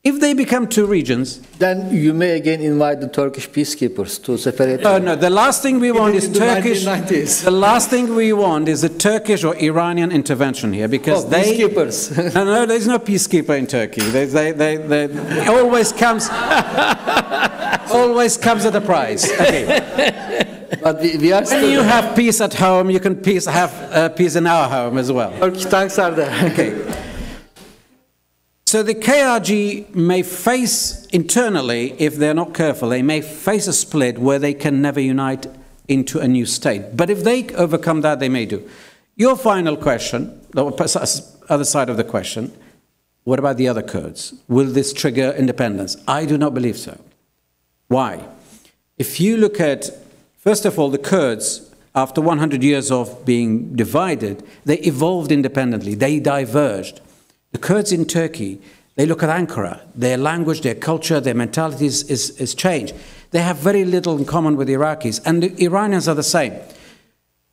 If they become two regions... Then you may again invite the Turkish peacekeepers to separate... No, the last thing we want is Turkish... The last thing we want is a Turkish or Iranian intervention here, because peacekeepers. No, there's no peacekeeper in Turkey. It always comes... always comes at a price. Okay. But we are when you have peace at home, you can have peace in our home as well. Turkish tanks are there. Okay. So the KRG may face internally, if they're not careful, they may face a split where they can never unite into a new state. But if they overcome that, they may do. Your final question, the other side of the question, what about the other Kurds? Will this trigger independence? I do not believe so. Why? If you look at, first of all, the Kurds, after 100 years of being divided, they evolved independently, they diverged. The Kurds in Turkey, they look at Ankara. Their language, their culture, their mentality is changed. They have very little in common with Iraqis, and the Iranians are the same.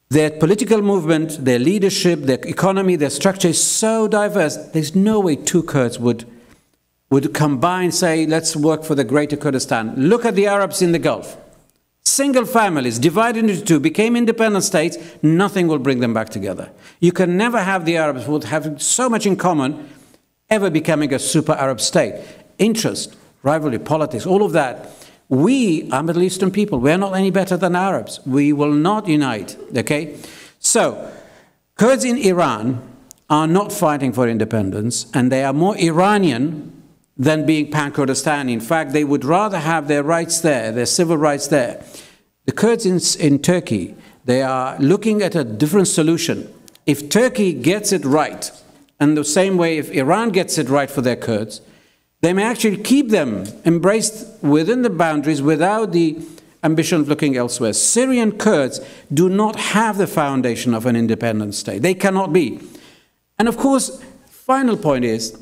Their political movement, their leadership, their economy, their structure is so diverse, there's no way two Kurds would combine, say, let's work for the greater Kurdistan. Look at the Arabs in the Gulf. Single families, divided into two, became independent states, nothing will bring them back together. You can never have the Arabs would have so much in common, ever becoming a super Arab state. Interest, rivalry, politics, all of that. We are Middle Eastern people. We are not any better than Arabs. We will not unite, okay? So, Kurds in Iran are not fighting for independence, and they are more Iranian than being pan-Kurdistani. In fact, they would rather have their rights there, their civil rights there. The Kurds in Turkey, they are looking at a different solution. If Turkey gets it right, and the same way if Iran gets it right for their Kurds, they may actually keep them embraced within the boundaries without the ambition of looking elsewhere. Syrian Kurds do not have the foundation of an independent state. They cannot be. And of course, final point is,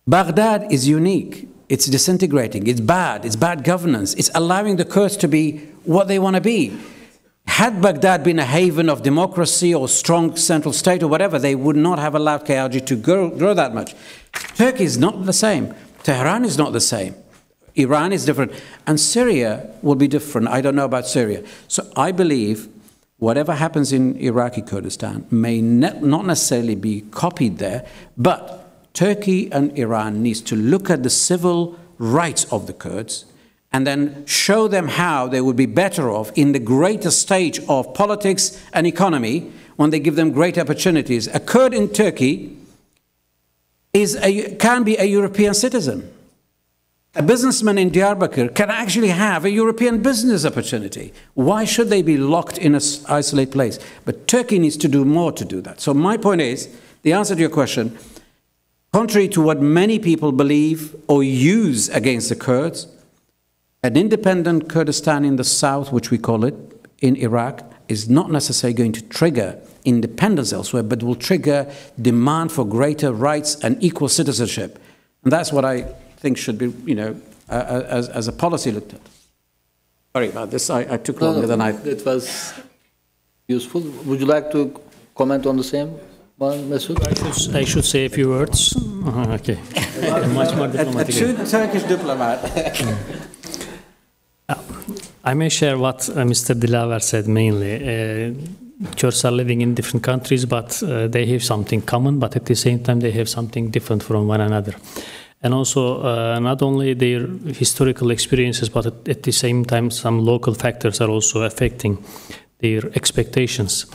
Baghdad is unique. It's disintegrating. It's bad governance. It's allowing the Kurds to be what they want to be. Had Baghdad been a haven of democracy or strong central state or whatever, they would not have allowed KRG to grow that much. Turkey is not the same. Tehran is not the same. Iran is different. And Syria will be different. I don't know about Syria. So I believe whatever happens in Iraqi Kurdistan may not necessarily be copied there, but Turkey and Iran needs to look at the civil rights of the Kurds and then show them how they would be better off in the greater stage of politics and economy when they give them great opportunities. A Kurd in Turkey can be a European citizen. A businessman in Diyarbakir can actually have a European business opportunity. Why should they be locked in an isolated place? But Turkey needs to do more to do that. So my point is, the answer to your question, contrary to what many people believe or use against the Kurds, an independent Kurdistan in the south, which we call it, in Iraq, is not necessarily going to trigger independence elsewhere, but will trigger demand for greater rights and equal citizenship. And that's what I think should be, you know, as a policy looked at. Sorry about this, I took longer than I... It was useful. Would you like to comment on the same one, Mesut? I should say a few words. Okay. Much more diplomatic. A Turkish diplomat. I may share what Mr. Dilaver said mainly. Kurds are living in different countries, but they have something common, but at the same time they have something different from one another. And also, not only their historical experiences, but at the same time, some local factors are also affecting their expectations.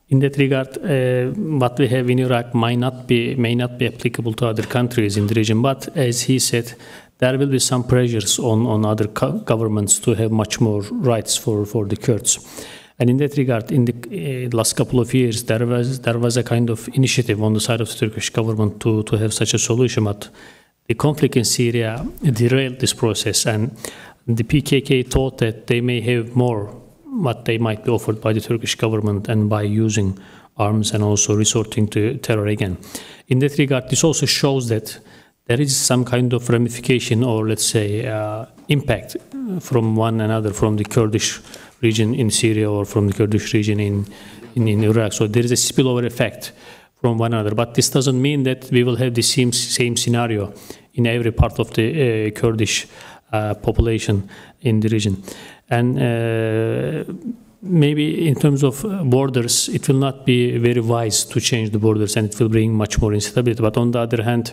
In that regard, what we have in Iraq may not be applicable to other countries in the region, but as he said, there will be some pressures on other governments to have much more rights for the Kurds. And in that regard, in the last couple of years, there was a kind of initiative on the side of the Turkish government to have such a solution, but the conflict in Syria derailed this process, and the PKK thought that they may have more what they might be offered by the Turkish government and by using arms and also resorting to terror again. In that regard, this also shows that there is some kind of ramification or, let's say, impact from one another, from the Kurdish region in Syria or from the Kurdish region in Iraq. So there is a spillover effect from one another. But this doesn't mean that we will have the same scenario in every part of the Kurdish population in the region. And maybe in terms of borders, it will not be very wise to change the borders, and it will bring much more instability. But on the other hand,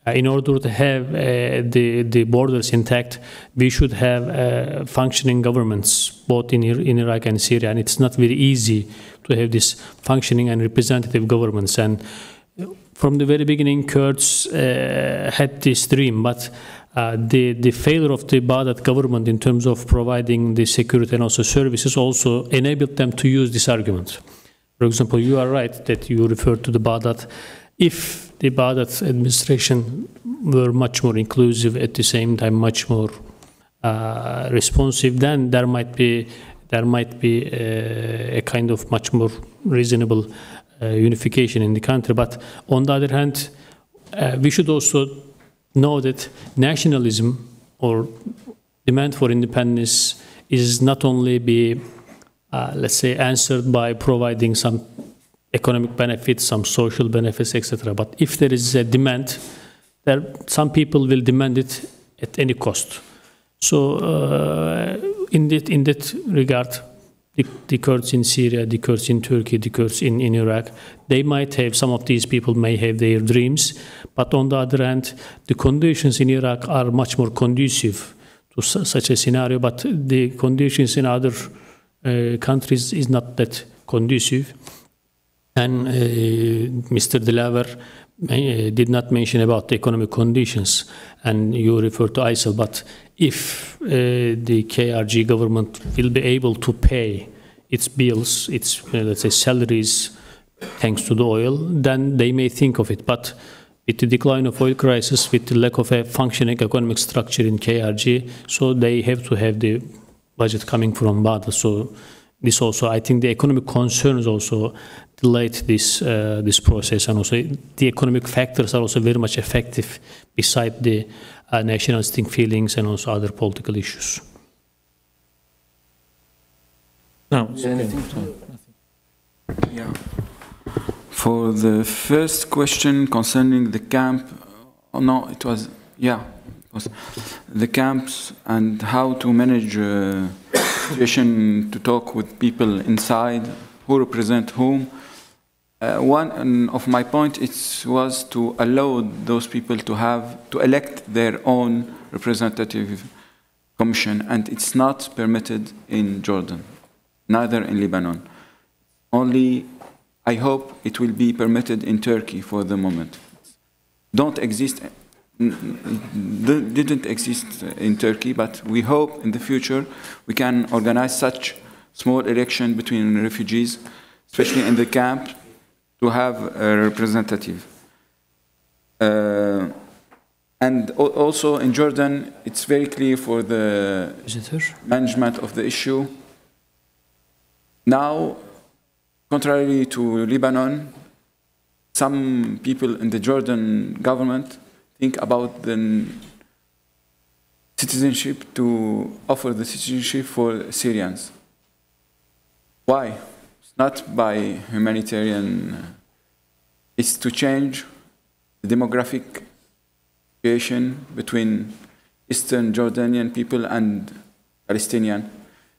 in order to have the borders intact, we should have functioning governments, both in Iraq and Syria. And it's not very easy to have this functioning and representative governments. And from the very beginning, Kurds had this dream, but the failure of the Baghdad government in terms of providing the security and also services also enabled them to use this argument. For example, you are right that you referred to the Baghdad. If the Baghdad administration were much more inclusive, at the same time much more responsive, then there might be a kind of much more reasonable unification in the country. But on the other hand, we should also know that nationalism or demand for independence is not only be, let's say, answered by providing some economic benefits, some social benefits, etc. But if there is a demand, some people will demand it at any cost. So in that regard, the Kurds in Syria, the Kurds in Turkey, the Kurds in Iraq, they might have, some of these people may have their dreams, but on the other hand, the conditions in Iraq are much more conducive to such a scenario, but the conditions in other countries is not that conducive. And Mr. Dilaver did not mention about the economic conditions, and you refer to ISIL, but if the KRG government will be able to pay its bills, its, let's say, salaries, thanks to the oil, then they may think of it. But with the decline of oil crisis, with the lack of a functioning economic structure in KRG, so they have to have the budget coming from Baghdad. So this also, I think the economic concerns also delayed this process, and also the economic factors are also very much effective beside the nationalistic feelings and also other political issues. No, yeah. For the first question concerning the camp, the camps and how to manage situation, to talk with people inside, who represent whom. One of my points was to allow those people to elect their own representative commission, and it's not permitted in Jordan, neither in Lebanon. Only, I hope it will be permitted in Turkey for the moment. Didn't exist in Turkey, but we hope in the future we can organize such small election between refugees, especially in the camp, to have a representative. And also in Jordan, it's very clear for the management of the issue. Now, contrary to Lebanon, some people in the Jordan government think about the citizenship to offer the citizenship for Syrians. Why? It's not by humanitarian, it's to change the demographic situation between Eastern Jordanian people and Palestinian,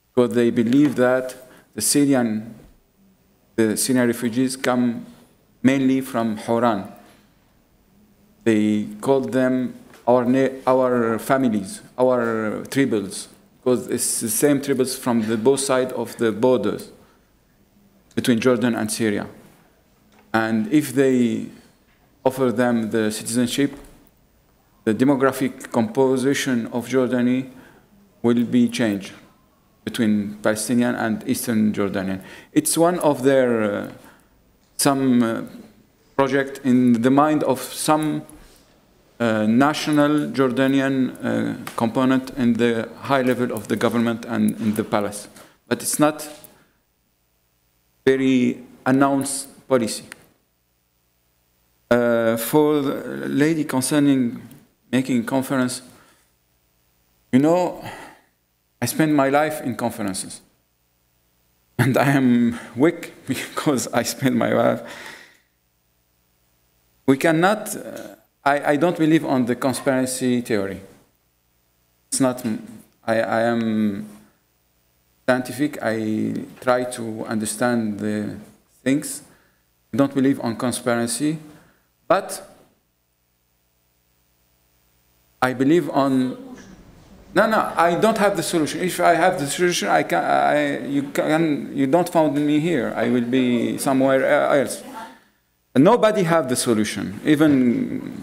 because they believe that the Syrian refugees come mainly from Hauran. They called them our families, our tribals, because it's the same tribals from the both sides of the borders between Jordan and Syria. And if they offer them the citizenship, the demographic composition of Jordani will be changed between Palestinian and Eastern Jordanian. It's one of their some project in the mind of some national Jordanian component in the high level of the government and in the palace. But it's not very announced policy. For the lady concerning making conference, you know, I spend my life in conferences. And I am weak because I spend my life. We cannot, I don't believe on the conspiracy theory. It's not, I am scientific, I try to understand the things. I don't believe on conspiracy, but I believe on, no, I don't have the solution. If I have the solution, you don't find me here. I will be somewhere else. Nobody have the solution, even.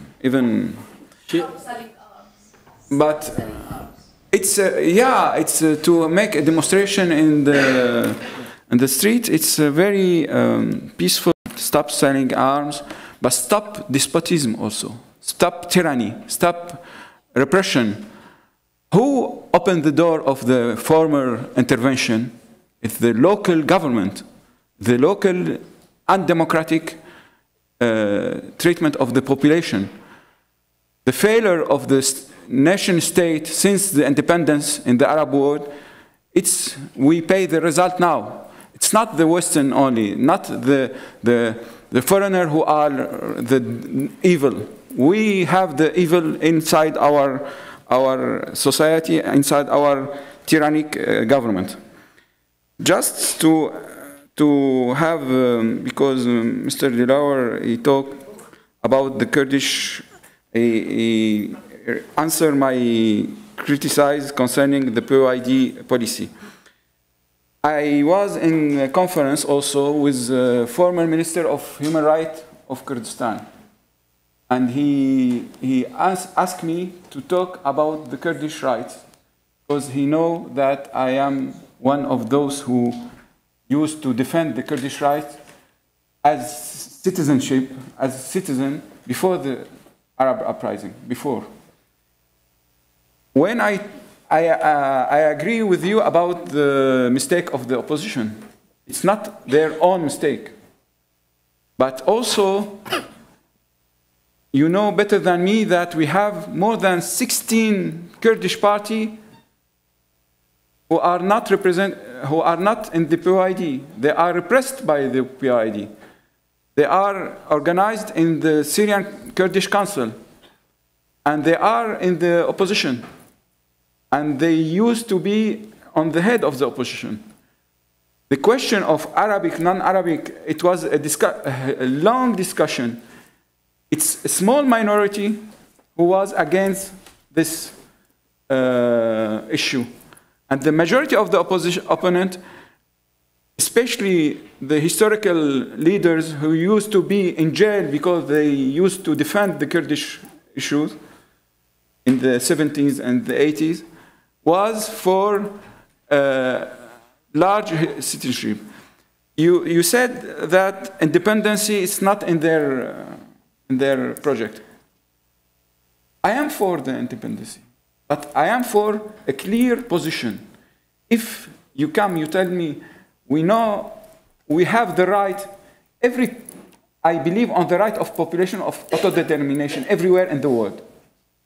But it's it's to make a demonstration in the street. It's very peaceful. Stop selling arms, but stop despotism also. Stop tyranny. Stop repression. Who opened the door of the former intervention? It's the local government, the local undemocratic treatment of the population. The failure of the nation state since the independence in the Arab world, we pay the result now. It's not the Western only, not the foreigner who are the evil. We have the evil inside our society, inside our tyrannic government. Just to have, because Mr. Dilawar, he talked about the Kurdish, he answered my criticize concerning the PYD policy. I was in a conference also with the former Minister of Human Rights of Kurdistan. And he asked me to talk about the Kurdish rights, because he knows that I am one of those who used to defend the Kurdish rights as citizenship, as a citizen, before the Arab uprising, before. When I agree with you about the mistake of the opposition. It's not their own mistake. But also, you know better than me that we have more than 16 Kurdish parties who are not in the PYD. They are repressed by the PYD. They are organized in the Syrian Kurdish Council, and they are in the opposition. And they used to be on the head of the opposition. The question of Arabic, non-Arabic, it was a long discussion. It's a small minority who was against this issue. And the majority of the opponent, especially the historical leaders who used to be in jail because they used to defend the Kurdish issues in the 70s and the 80s, was for large citizenship. You said that independency is not in their project. I am for the independency, but I am for a clear position. If you come, you tell me, we know we have the right, I believe on the right of population of autodetermination everywhere in the world.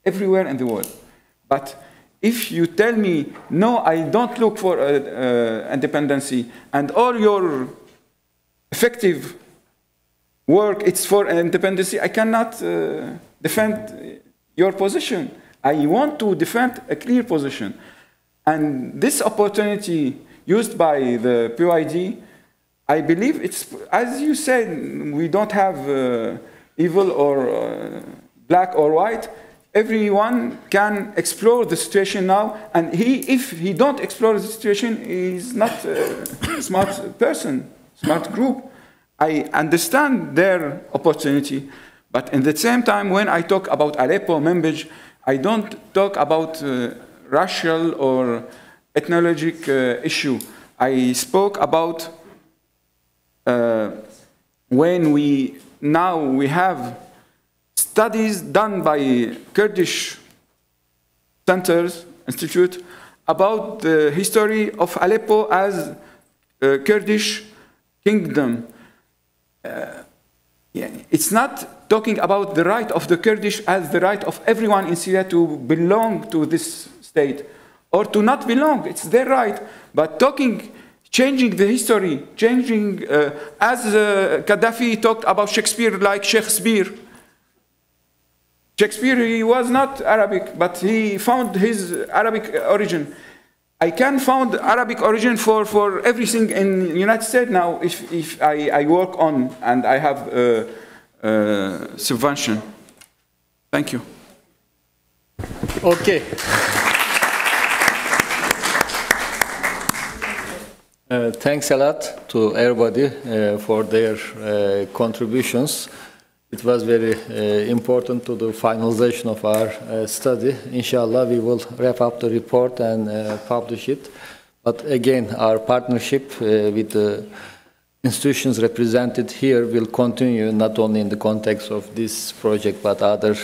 Everywhere in the world. But if you tell me, no, I don't look for independency, and all your effective work, it's for independency, I cannot defend your position. I want to defend a clear position. And this opportunity used by the PYD, I believe it's, as you said, we don't have evil or black or white. Everyone can explore the situation now, and if he don't explore the situation, he's not a smart person, smart group. I understand their opportunity, but at the same time, when I talk about Aleppo, Manbij, I don't talk about racial or ethnologic issue. I spoke about when we have studies done by Kurdish centers, institute, about the history of Aleppo as a Kurdish kingdom. It's not talking about the right of the Kurdish as the right of everyone in Syria to belong to this state or to not belong. It's their right. But changing the history, changing, as Gaddafi talked about Shakespeare like Shakespeare. Shakespeare, he was not Arabic, but he found his Arabic origin. I can found Arabic origin for everything in the United States now if I work on and I have subvention. Thank you. Okay. Thanks a lot to everybody for their contributions. It was very important to the finalization of our study. Inshallah, we will wrap up the report and publish it. But again, our partnership with the institutions represented here will continue not only in the context of this project, but other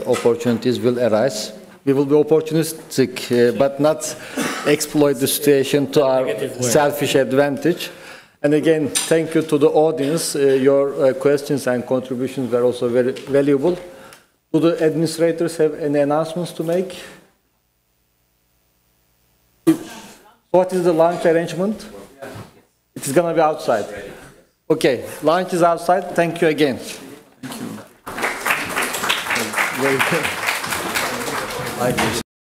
opportunities will arise. We will be opportunistic, but not exploit the situation to our selfish advantage. And again, thank you to the audience. Your questions and contributions were also very valuable. Do the administrators have any announcements to make? What is the lunch arrangement? It is going to be outside. Okay, lunch is outside. Thank you again. Thank you. Very good. Like this.